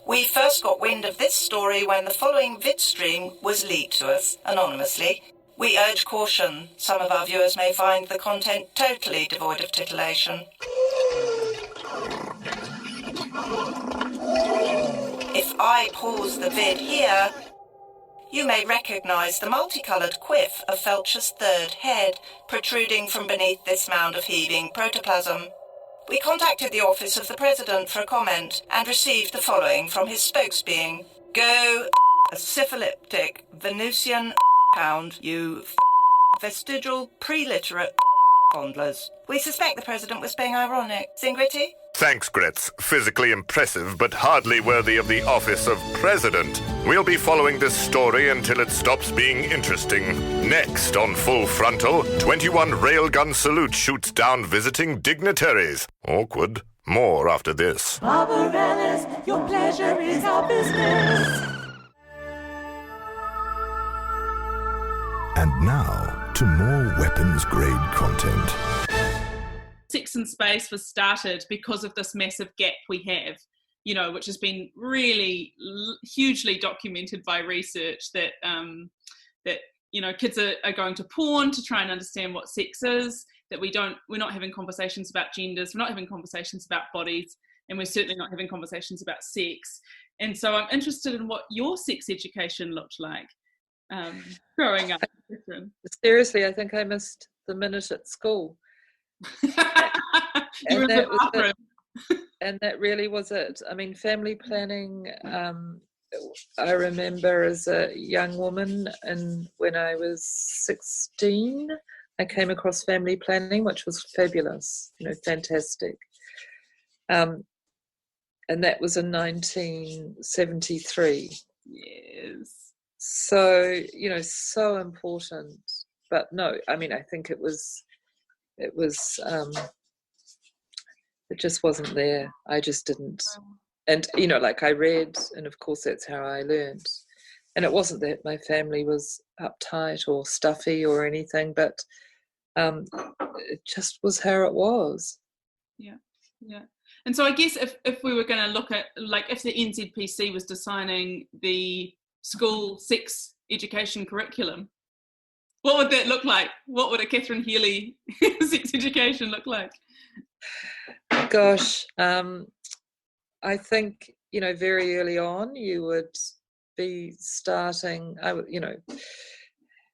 We first got wind of this story when the following vid stream was leaked to us, anonymously. We urge caution. Some of our viewers may find the content totally devoid of titillation. If I pause the vid here, you may recognise the multicoloured quiff of Felcher's third head protruding from beneath this mound of heaving protoplasm. We contacted the Office of the President for a comment and received the following from his spokesbeing. Go a syphilitic Venusian pound, you vestigial pre-literate fondlers. We suspect the President was being ironic. Zingritty? Thanks, Gretz. Physically impressive, but hardly worthy of the office of president. We'll be following this story until it stops being interesting. Next on Full Frontal, 21 railgun salute shoots down visiting dignitaries. Awkward. More after this. Barbarella's, your pleasure is our business. And now to more weapons-grade content. Sex in Space was started because of this massive gap we have, you know, which has been really hugely documented by research that you know, kids are going to porn to try and understand what sex is, that we're not having conversations about genders, we're not having conversations about bodies, and we're certainly not having conversations about sex. And so I'm interested in what your sex education looked like growing up. Seriously, I think I missed the minute at school. and that really was it. I mean, family planning, I remember as a young woman, and when I was 16 I came across family planning, which was fabulous, you know, fantastic, and that was in 1973. Yes. So, you know, so important. But no, I mean, I think it just wasn't there. I just didn't. And, you know, like I read, and of course that's how I learned. And it wasn't that my family was uptight or stuffy or anything, but it just was how it was. Yeah, yeah. And so I guess if we were going to look at, like, if the NZPC was designing the school sex education curriculum, what would that look like? What would a Catherine Healy sex education look like? Gosh, I think, you know, very early on you would be starting, you know,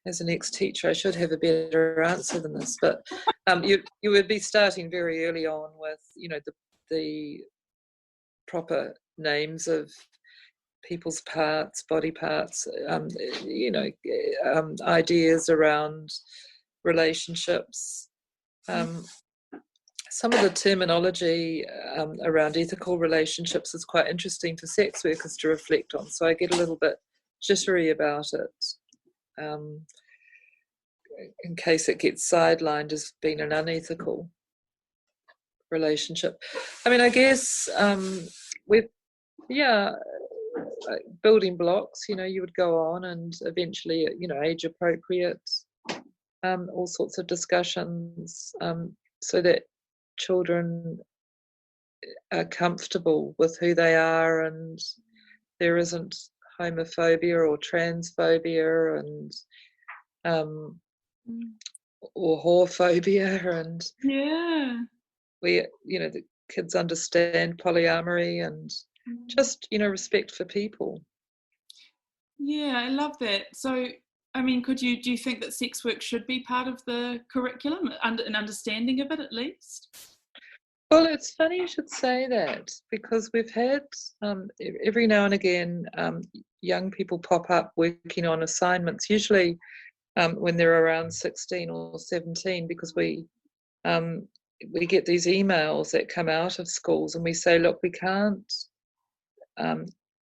as an ex-teacher, I should have a better answer than this, but you would be starting very early on with, you know, the proper names of people's parts, body parts, you know, ideas around relationships. Some of the terminology around ethical relationships is quite interesting for sex workers to reflect on, so I get a little bit jittery about it, in case it gets sidelined as being an unethical relationship. I mean, I guess with, building blocks, you know, you would go on and eventually, you know, age appropriate, all sorts of discussions, so that children are comfortable with who they are and there isn't homophobia or transphobia and or whorephobia, and we, you know, the kids understand polyamory and just, you know, respect for people. Yeah, I love that. So, I mean, do you think that sex work should be part of the curriculum, an understanding of it at least? Well, it's funny you should say that, because we've had every now and again young people pop up working on assignments, usually when they're around 16 or 17, because we get these emails that come out of schools and we say, look, we can't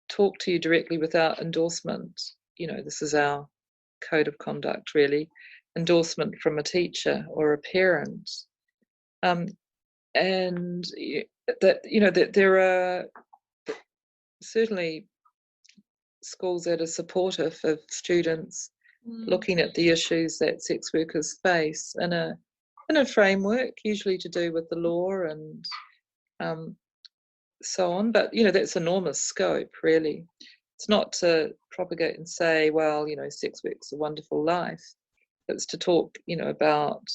talk to you directly without endorsement. You know, this is our code of conduct, really, endorsement from a teacher or a parent. And that, you know, that there are certainly schools that are supportive of students looking at the issues that sex workers face in a framework, usually to do with the law and so on. But, you know, that's enormous scope, really. It's not to propagate and say, well, you know, sex work's a wonderful life. It's to talk, you know, about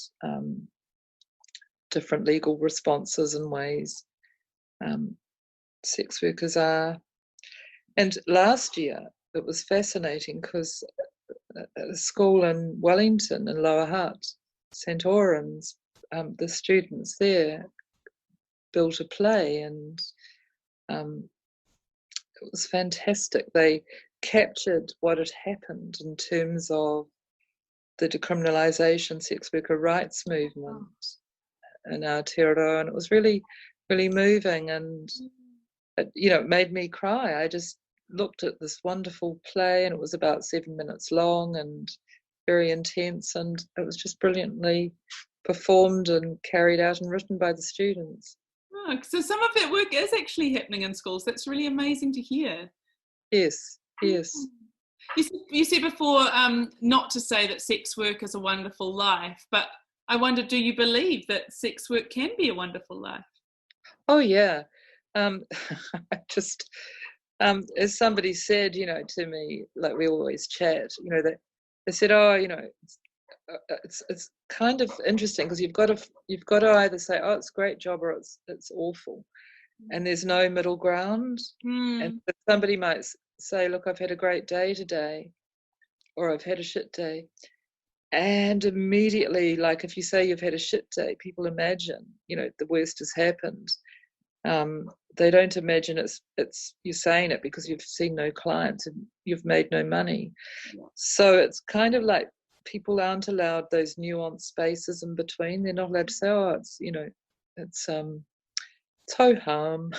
different legal responses and ways sex workers are. And last year it was fascinating because a school in Wellington in Lower Hutt, St. Oran's, the students there built a play, and it was fantastic. They captured what had happened in terms of the decriminalisation, sex worker rights movement in Aotearoa, and it was really, really moving, and it made me cry. I just looked at this wonderful play, and it was about 7 minutes long and very intense, and it was just brilliantly performed and carried out and written by the students. Oh, so some of that work is actually happening in schools. That's really amazing to hear. Yes. You said before not to say that sex work is a wonderful life, but I wonder, do you believe that sex work can be a wonderful life? Oh, yeah. Just, as somebody said, to me, like we always chat, that they said, it's kind of interesting because you've got to either say, oh, it's a great job, or it's awful, and there's no middle ground. And somebody might say, look, I've had a great day today, or I've had a shit day, and immediately, like if you say you've had a shit day, people imagine the worst has happened. They don't imagine it's you're saying it because you've seen no clients and you've made no money. So it's kind of like people aren't allowed those nuanced spaces in between. They're not allowed to say, oh, it's ho-hum.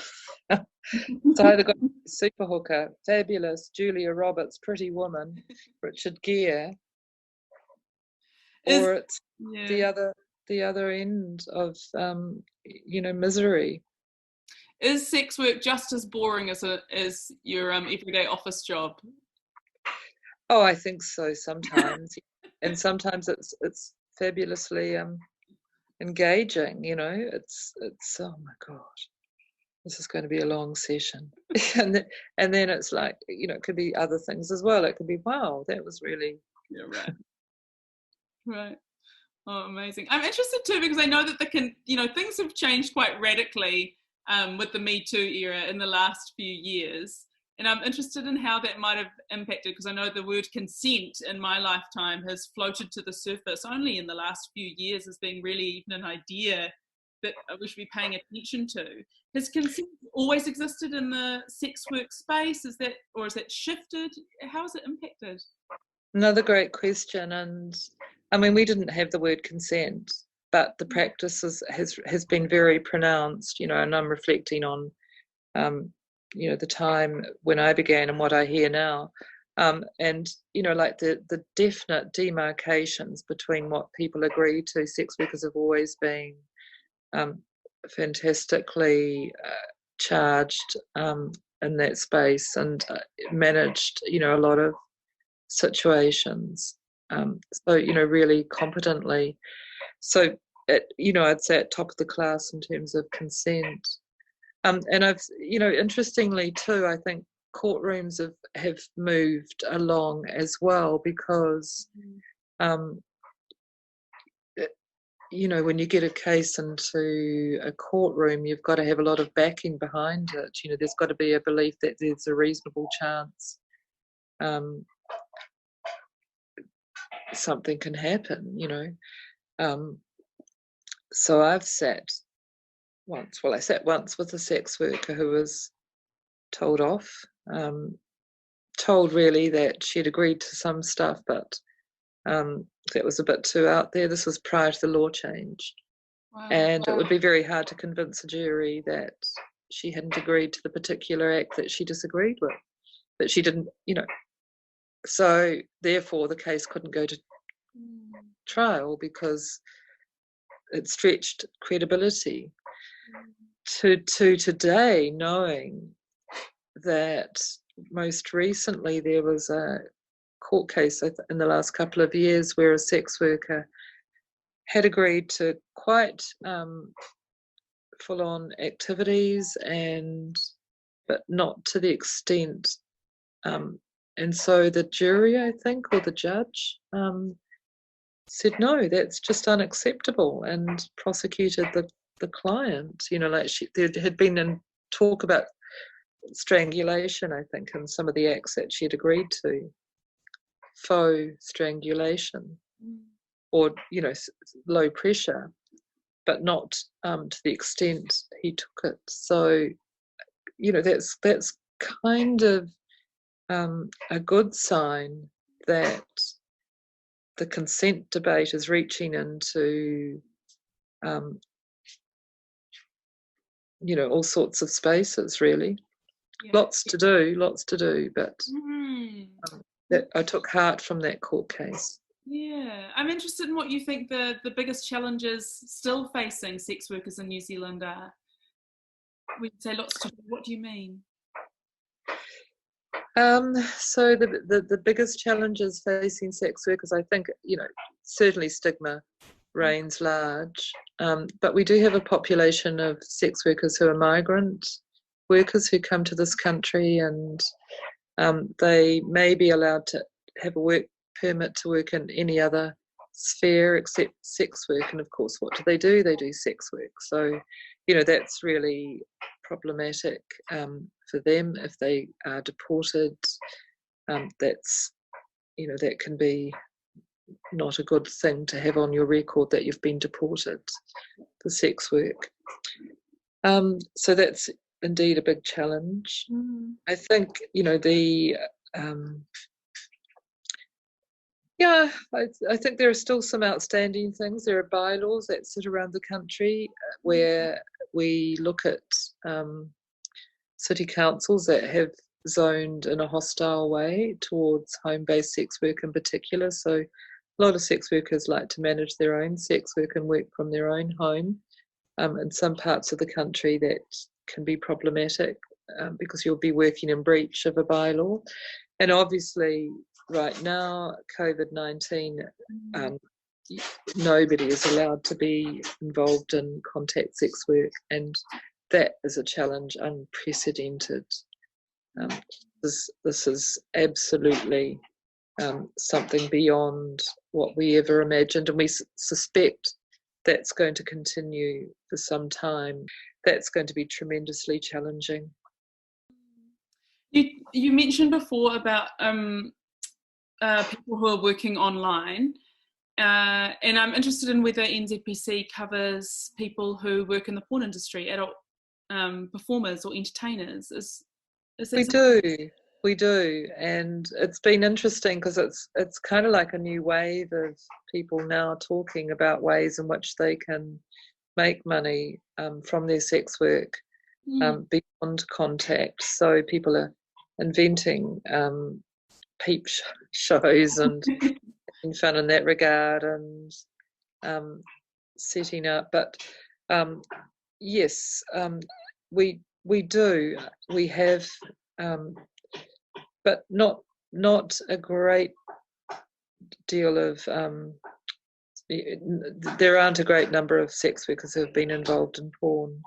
It's either got super hooker, fabulous, Julia Roberts, pretty woman, Richard Gere, or it's the other end of misery. Is sex work just as boring as your everyday office job? Oh, I think so sometimes. And sometimes it's fabulously engaging, It's oh my God, this is going to be a long session. and then it's like, it could be other things as well. It could be, wow, that was really... Yeah, right. Right. Oh, amazing. I'm interested too, because I know that things have changed quite radically with the Me Too era in the last few years. And I'm interested in how that might have impacted, because I know the word consent in my lifetime has floated to the surface only in the last few years as being really even an idea that we should be paying attention to. Has consent always existed in the sex work space? Is that shifted? How has it impacted? Another great question. And I mean, we didn't have the word consent, but the practice has been very pronounced, and I'm reflecting on the time when I began and what I hear now. And, like the definite demarcations between what people agree to. Sex workers have always been fantastically charged in that space and managed, a lot of situations. So, really competently. So, I'd say at top of the class in terms of consent. And I've, interestingly too, I think courtrooms have moved along as well, because, when you get a case into a courtroom, you've got to have a lot of backing behind it. There's got to be a belief that there's a reasonable chance something can happen, So I've sat once with a sex worker who was told off, told really that she'd agreed to some stuff, but that was a bit too out there. This was prior to the law change. Wow. And it would be very hard to convince a jury that she hadn't agreed to the particular act that she disagreed with, that she didn't, So therefore the case couldn't go to trial because it stretched credibility. To today, knowing that most recently there was a court case in the last couple of years where a sex worker had agreed to quite full-on activities, but not to the extent, and so the jury, I think, or the judge, said no, that's just unacceptable, and prosecuted the client. There had been talk about strangulation, I think, in some of the acts that she'd agreed to, faux strangulation, or low pressure. but not to the extent he took it. So, that's kind of a good sign that the consent debate is reaching into all sorts of spaces, really. Lots to do, but that I took heart from that court case. Yeah, I'm interested in what you think the biggest challenges still facing sex workers in New Zealand are. We'd say lots to do. What do you mean? So the biggest challenges facing sex workers, I think, certainly stigma reigns large, but we do have a population of sex workers who are migrant workers who come to this country, and they may be allowed to have a work permit to work in any other sphere except sex work. And of course, what do? They do sex work. So, that's really problematic for them if they are deported. That's, that can be not a good thing to have on your record that you've been deported for sex work. So that's indeed a big challenge. I think, I think there are still some outstanding things. There are bylaws that sit around the country where we look at city councils that have zoned in a hostile way towards home-based sex work in particular. So a lot of sex workers like to manage their own sex work and work from their own home. In some parts of the country that can be problematic because you'll be working in breach of a bylaw. And obviously right now, COVID-19, nobody is allowed to be involved in contact sex work, and that is a challenge unprecedented. This is absolutely something beyond what we ever imagined, and we suspect that's going to continue for some time. That's going to be tremendously challenging. You mentioned before about people who are working online, and I'm interested in whether NZPC covers people who work in the porn industry, adult performers or entertainers. We do, and it's been interesting because it's kind of like a new wave of people now talking about ways in which they can make money from their sex work beyond contact. So people are inventing peep shows and having fun in that regard, and setting up. But yes, we do. We have. But not a great deal of. There aren't a great number of sex workers who have been involved in porn.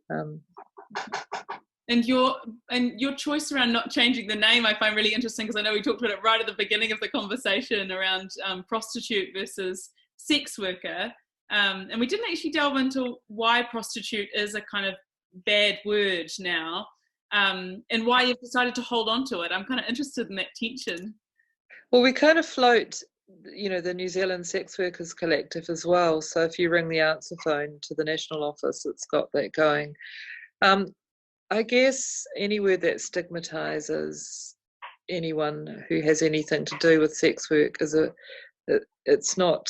And your choice around not changing the name, I find really interesting, because I know we talked about it right at the beginning of the conversation around prostitute versus sex worker, and we didn't actually delve into why prostitute is a kind of bad word now. And why you've decided to hold on to it. I'm kind of interested in that tension. Well, we kind of float, the New Zealand Sex Workers Collective as well. So if you ring the answer phone to the national office, it's got that going. I guess any word that stigmatises anyone who has anything to do with sex work it's not.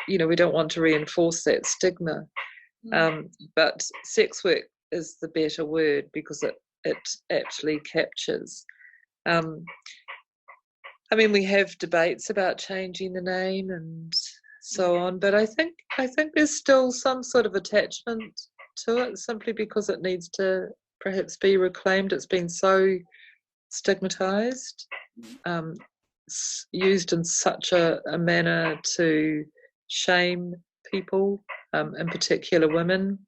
We don't want to reinforce that stigma. But sex work is the better word because it actually captures. We have debates about changing the name and so on, but I think there's still some sort of attachment to it simply because it needs to perhaps be reclaimed. It's been so stigmatized, used in such a manner to shame people, in particular women.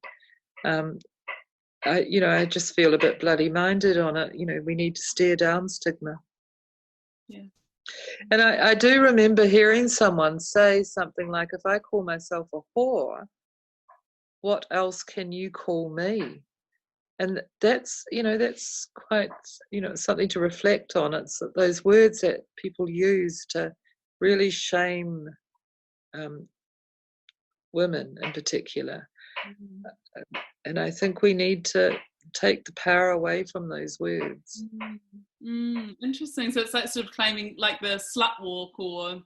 I just feel a bit bloody minded on it. We need to stare down stigma. Yeah. And I do remember hearing someone say something like, if I call myself a whore, what else can you call me? And that's quite, something to reflect on. It's those words that people use to really shame women in particular. And I think we need to take the power away from those words. Interesting. So it's like sort of claiming like the slut walk or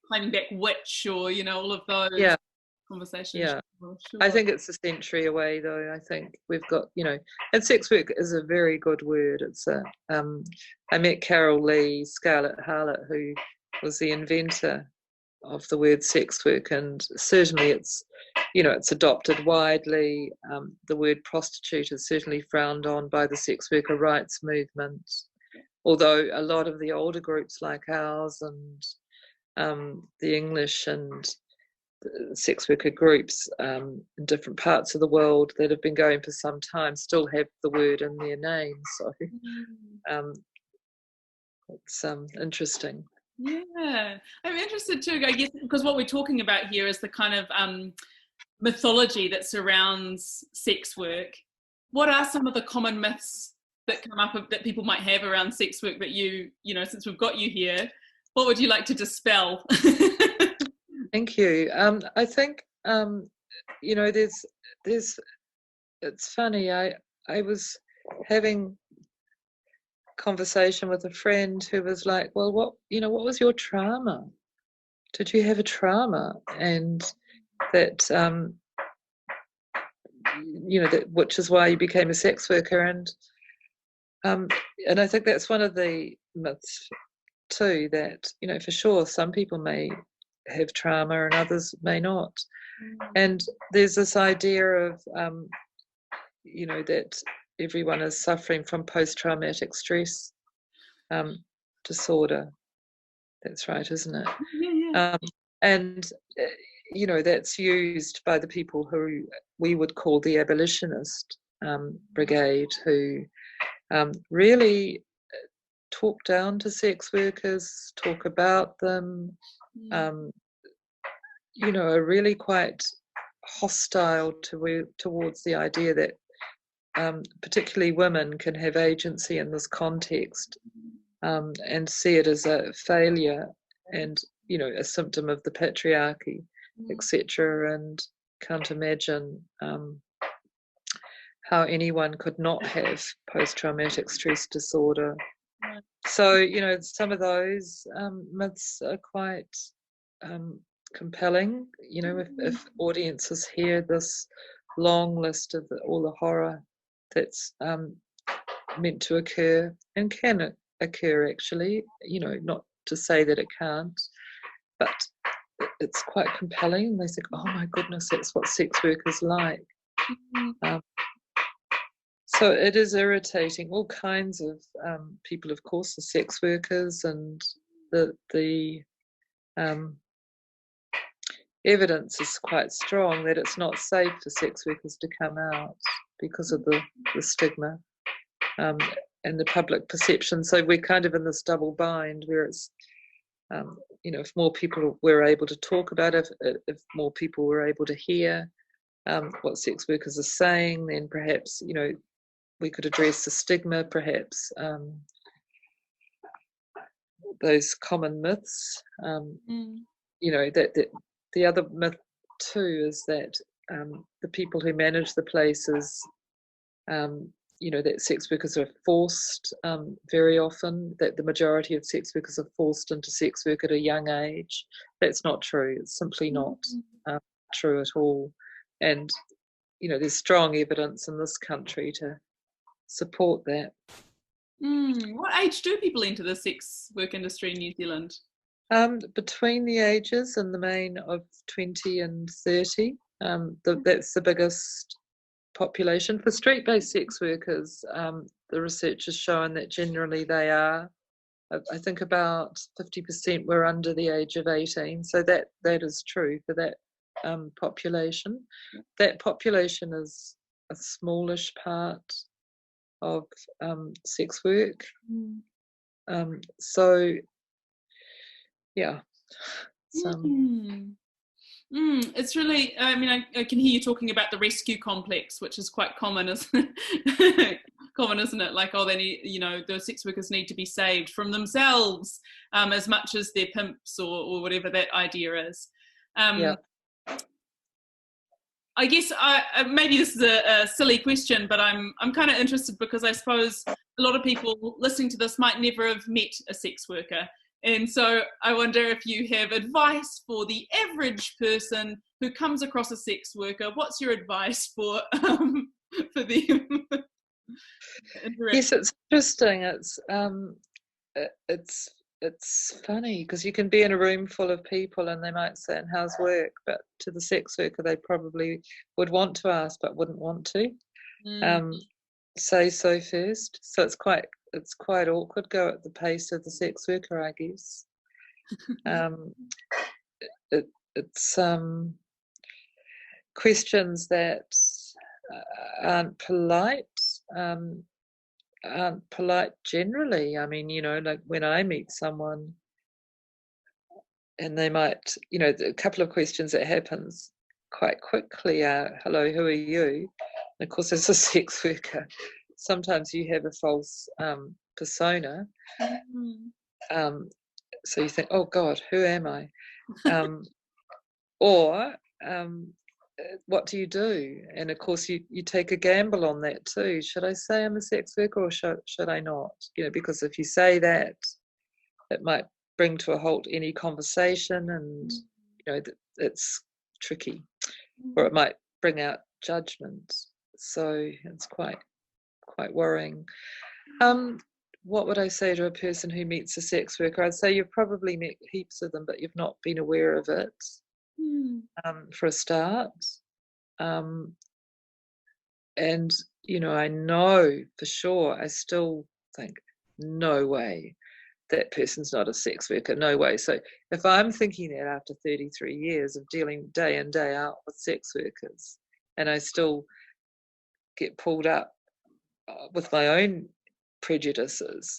claiming back witch, or all of those conversations. Yeah. Sure. I think it's a century away, though. I think we've got, and sex work is a very good word. It's I met Carol Lee Scarlett Harlot, who was the inventor of the word sex work, and certainly it's adopted widely. The word prostitute is certainly frowned on by the sex worker rights movement, although a lot of the older groups like ours and the English and sex worker groups in different parts of the world that have been going for some time still have the word in their name. So it's interesting. Yeah, I'm interested too, I guess, because what we're talking about here is the kind of mythology that surrounds sex work. What are some of the common myths that come up that people might have around sex work that since we've got you here, what would you like to dispel? Thank you. I think there's it's funny. I was having conversation with a friend who was like, well, what was your trauma? Did you have a trauma? And that that which is why you became a sex worker. And I think that's one of the myths too, that for sure some people may have trauma and others may not. And there's this idea of that everyone is suffering from post-traumatic stress disorder. That's right, isn't it? Yeah. And that's used by the people who we would call the abolitionist brigade, who really talk down to sex workers, talk about them, are really quite hostile towards the idea that particularly women can have agency in this context, and see it as a failure and a symptom of the patriarchy, etc., and can't imagine how anyone could not have post-traumatic stress disorder. So some of those myths are quite compelling. If audiences hear this long list of all the horror that's meant to occur and can occur, actually, not to say that it can't, but it's quite compelling. They think, oh my goodness, that's what sex work is like. So it is irritating. All kinds of people, of course, are sex workers, and the evidence is quite strong that it's not safe for sex workers to come out because of the stigma and the public perception. So we're kind of in this double bind where it's, if more people were able to talk about it, if more people were able to hear what sex workers are saying, then perhaps, we could address the stigma, perhaps those common myths. That the other myth too is that the people who manage the places, that sex workers are forced very often, that the majority of sex workers are forced into sex work at a young age. That's not true. It's simply not true at all. And, there's strong evidence in this country to support that. What age do people enter the sex work industry in New Zealand? Between the ages in the main of 20 and 30. That's the biggest population. For street-based sex workers, the research has shown that generally they are, I think about 50% were under the age of 18. So that is true for that population. That population is a smallish part of sex work. So yeah. It's really, I can hear you talking about the rescue complex, which is quite common, isn't it? Like, they need, the sex workers need to be saved from themselves as much as their pimps or whatever that idea is. I guess maybe this is a silly question, but I'm kind of interested because I suppose a lot of people listening to this might never have met a sex worker. And so I wonder if you have advice for the average person who comes across a sex worker. What's your advice for them? Yes, it's interesting. It's funny because you can be in a room full of people and they might say, "And how's work?" But to the sex worker, they probably would want to ask but wouldn't want to say so first. So it's quite awkward. Go at the pace of the sex worker, I guess. It's questions that aren't polite. Aren't polite generally. I mean, like when I meet someone and they might, a couple of questions that happens quite quickly are, "Hello, who are you?" And of course, as a sex worker, sometimes you have a false persona. So you think, "Oh God, who am I?" Or what do you do? And of course you take a gamble on that too. Should I say I'm a sex worker or should I not? Because if you say that, it might bring to a halt any conversation, and it's tricky, or it might bring out judgment. So it's quite worrying. What would I say to a person who meets a sex worker? I'd say you've probably met heaps of them, but you've not been aware of it. For a start, and I know for sure, I still think, no way that person's not a sex worker, no way. So if I'm thinking that after 33 years of dealing day in, day out with sex workers, and I still get pulled up with my own prejudices,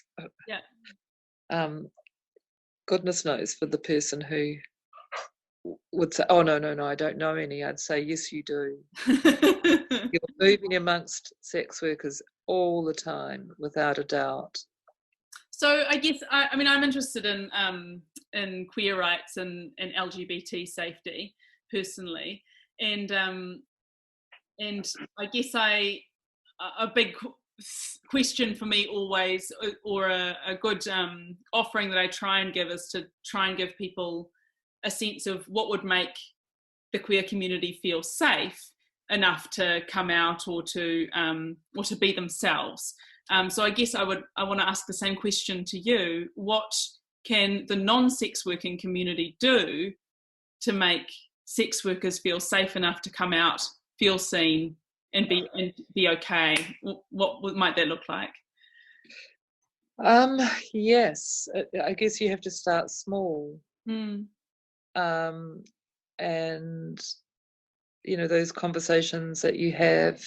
goodness knows for the person who would say, "Oh, no, I don't know any," I'd say, "Yes, you do." You're moving amongst sex workers all the time, without a doubt. So I guess, I'm interested in queer rights and LGBT safety personally, and I guess a big question for me always, or a good offering that I try and give, is to try and give people a sense of what would make the queer community feel safe enough to come out or to be themselves. So I guess I want to ask the same question to you. What can the non-sex working community do to make sex workers feel safe enough to come out, feel seen, and be okay? What might that look like? Yes, I guess you have to start small. And those conversations that you have,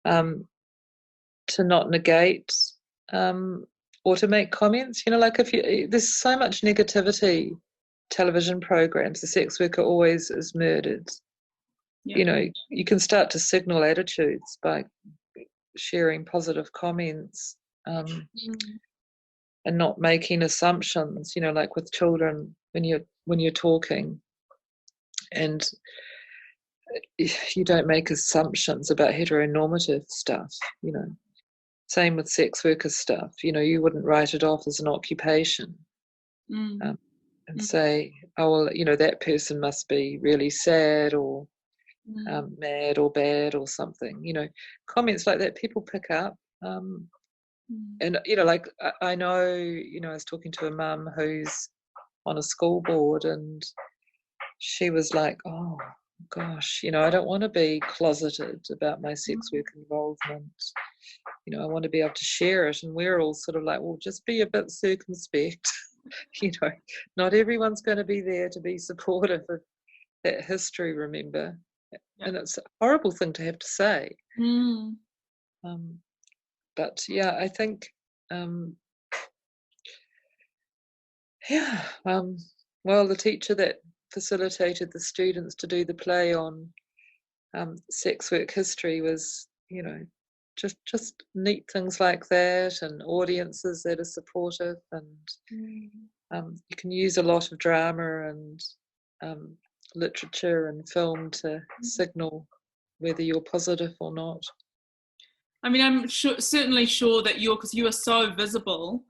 to not negate or to make comments. Like there's so much negativity, television programs, the sex worker always is murdered. You can start to signal attitudes by sharing positive comments, and not making assumptions, like with children when you're talking, and you don't make assumptions about heteronormative stuff. Same with sex worker stuff. You wouldn't write it off as an occupation, and say, "Oh, well, that person must be really sad or mad or bad or something." Comments like that people pick up. And like I know, I was talking to a mum who's on a school board, and she was like, "Oh gosh, I don't want to be closeted about my sex work involvement. I want to be able to share it." And we're all sort of like, "Well, just be a bit circumspect." Not everyone's going to be there to be supportive of that history, remember. And it's a horrible thing to have to say. But yeah, I think, well, the teacher that facilitated the students to do the play on sex work history was, just neat things like that, and audiences that are supportive, and you can use a lot of drama and literature and film to signal whether you're positive or not. I mean, I'm certainly sure that because you are so visible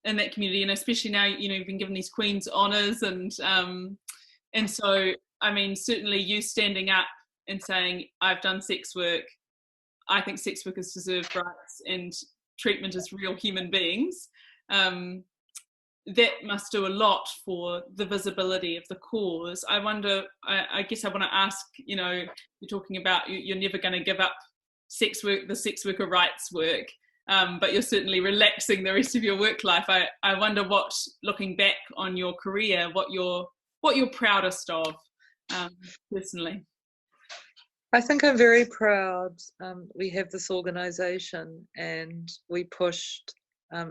in that community, and especially now, you've been given these Queen's honours, and so, I mean, certainly you standing up and saying, I've done sex work, I think sex workers deserve rights and treatment as real human beings. That must do a lot for the visibility of the cause. I wonder, I guess I want to ask, you're talking about you're never going to give up sex work, the sex worker rights work, but you're certainly relaxing the rest of your work life. I wonder what, looking back on your career, what you're proudest of, personally. I think I'm very proud. We have this organisation, and we pushed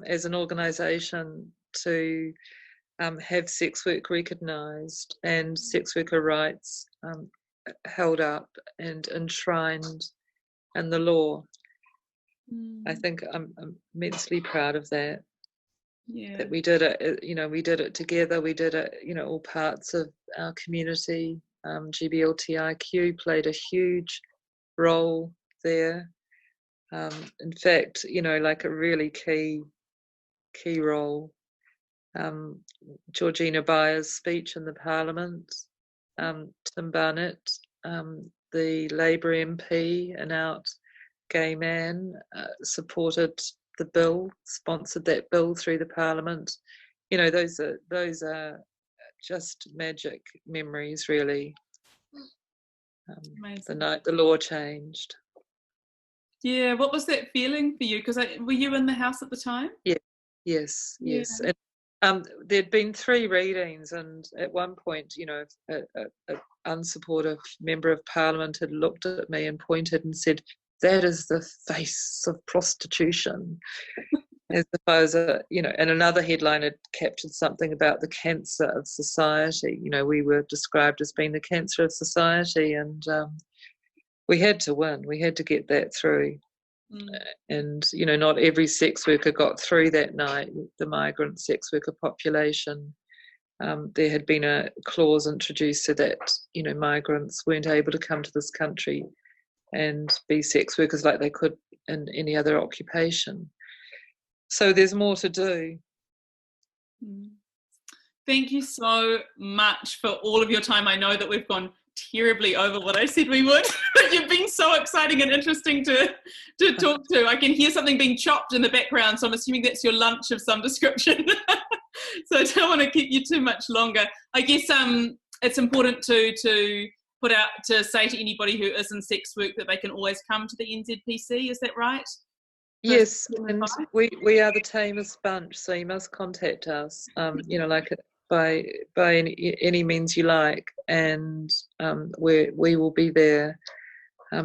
as an organisation to have sex work recognised and sex worker rights held up and enshrined in the law. I think I'm immensely proud of that. Yeah. That we did it, we did it together. We did it, all parts of our community. GBLTIQ played a huge role there. In fact, like a really key role. Georgina Byers' speech in the Parliament, Tim Barnett, the Labour MP, an out gay man, supported the bill, sponsored that bill through the Parliament. Those are just magic memories, really. The night the law changed. Yeah, what was that feeling for you? Because were you in the House at the time? Yeah, yes. And, there'd been 3 readings, and at one point, an unsupportive member of Parliament had looked at me and pointed and said, "That is the face of prostitution." As if I was and another headline had captured something about the cancer of society. We were described as being the cancer of society, and we had to win. We had to get that through. And, not every sex worker got through that night, the migrant sex worker population. There had been a clause introduced so that, migrants weren't able to come to this country and be sex workers like they could in any other occupation. So there's more to do. Thank you so much for all of your time. I know that we've gone terribly over what I said we would, but you've been so exciting and interesting to talk to. I can hear something being chopped in the background, so I'm assuming that's your lunch of some description. So I don't want to keep you too much longer. I guess it's important to put out, to say to anybody who is in sex work that they can always come to the NZPC. Is that right? Yes, and we are the tamest bunch, so you must contact us, by any means you like, and we will be there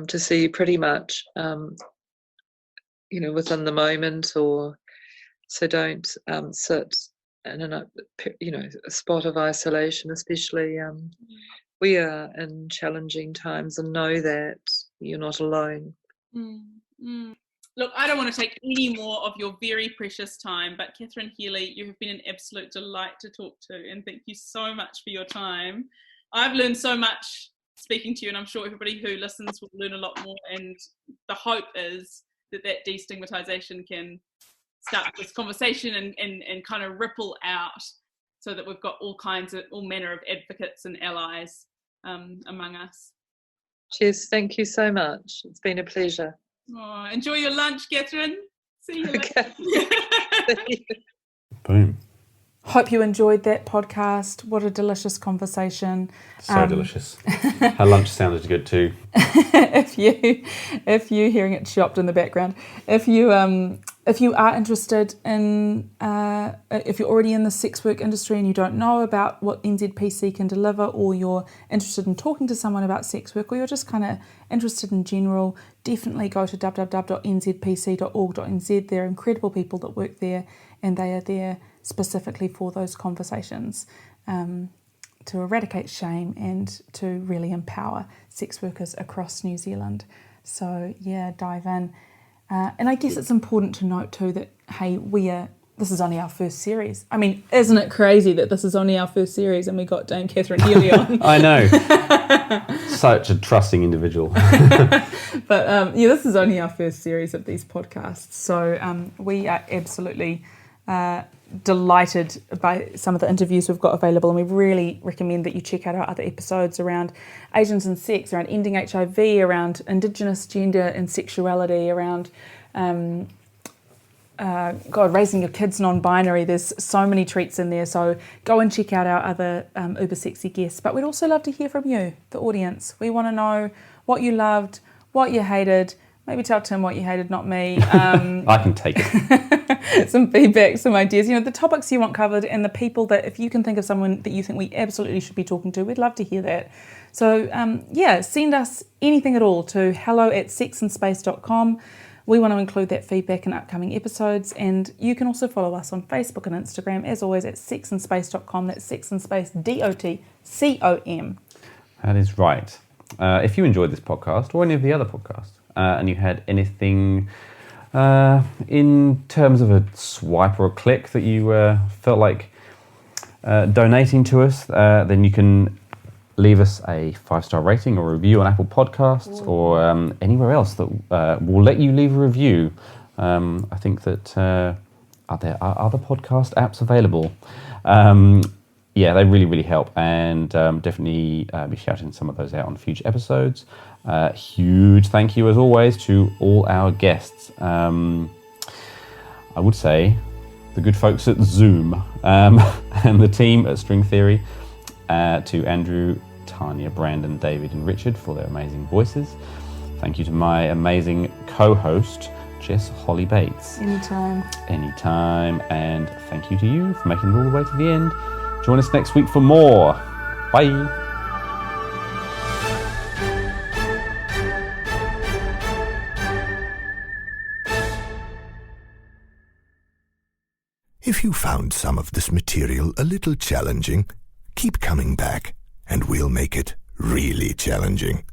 to see you pretty much, within the moment, or so don't sit in a spot of isolation, especially. We are in challenging times, and know that you're not alone. Look, I don't want to take any more of your very precious time, but Catherine Healy, you have been an absolute delight to talk to, and thank you so much for your time. I've learned so much speaking to you, and I'm sure everybody who listens will learn a lot more, and the hope is that de-stigmatisation can start this conversation and kind of ripple out, so that we've got all manner of advocates and allies among us. Cheers, thank you so much. It's been a pleasure. Oh, enjoy your lunch, Catherine. See you later. Boom. Hope you enjoyed that podcast. What a delicious conversation. So delicious. Her lunch sounded good too. If you hearing it chopped in the background, if you are interested in, if you're already in the sex work industry and you don't know about what NZPC can deliver, or you're interested in talking to someone about sex work, or you're just kind of interested in general, definitely go to www.nzpc.org.nz. There are incredible people that work there, and they are there specifically for those conversations, to eradicate shame and to really empower sex workers across New Zealand. So yeah, dive in. And I guess it's important to note too that, hey, we are this is only our first series. I mean, isn't it crazy that this is only our first series and we got Dame Catherine Healy on? I know. Such a trusting individual. But this is only our first series of these podcasts. So we are absolutely delighted by some of the interviews we've got available, and we really recommend that you check out our other episodes around Asians and sex, around ending HIV, around Indigenous gender and sexuality, around raising your kids non-binary. There's so many treats in there, so go and check out our other uber sexy guests. But we'd also love to hear from you, the audience. We want to know what you loved, what you hated. Maybe tell Tim what you hated, not me. I can take it. Some feedback, some ideas, the topics you want covered, and the people that, if you can think of someone that you think we absolutely should be talking to, we'd love to hear that. So send us anything at all to hello@sexandspace.com. We want to include that feedback in upcoming episodes, and you can also follow us on Facebook and Instagram, as always, at sexandspace.com. That's Sex and Space, DOTCOM. That is right. If you enjoyed this podcast or any of the other podcasts, and you had anything in terms of a swipe or a click that you felt like donating to us, then you can leave us a 5-star rating or review on Apple Podcasts or anywhere else that will let you leave a review. I think that are there other podcast apps available? They really, really help, and definitely be shouting some of those out on future episodes. Huge thank you, as always, to all our guests. I would say the good folks at Zoom and the team at String Theory, to Andrew, Tanya, Brandon, David and Richard for their amazing voices. Thank you to my amazing co-host, Jess Holly Bates. Anytime. And thank you to you for making it all the way to the end. Join us next week for more. Bye. If you found some of this material a little challenging, keep coming back and we'll make it really challenging.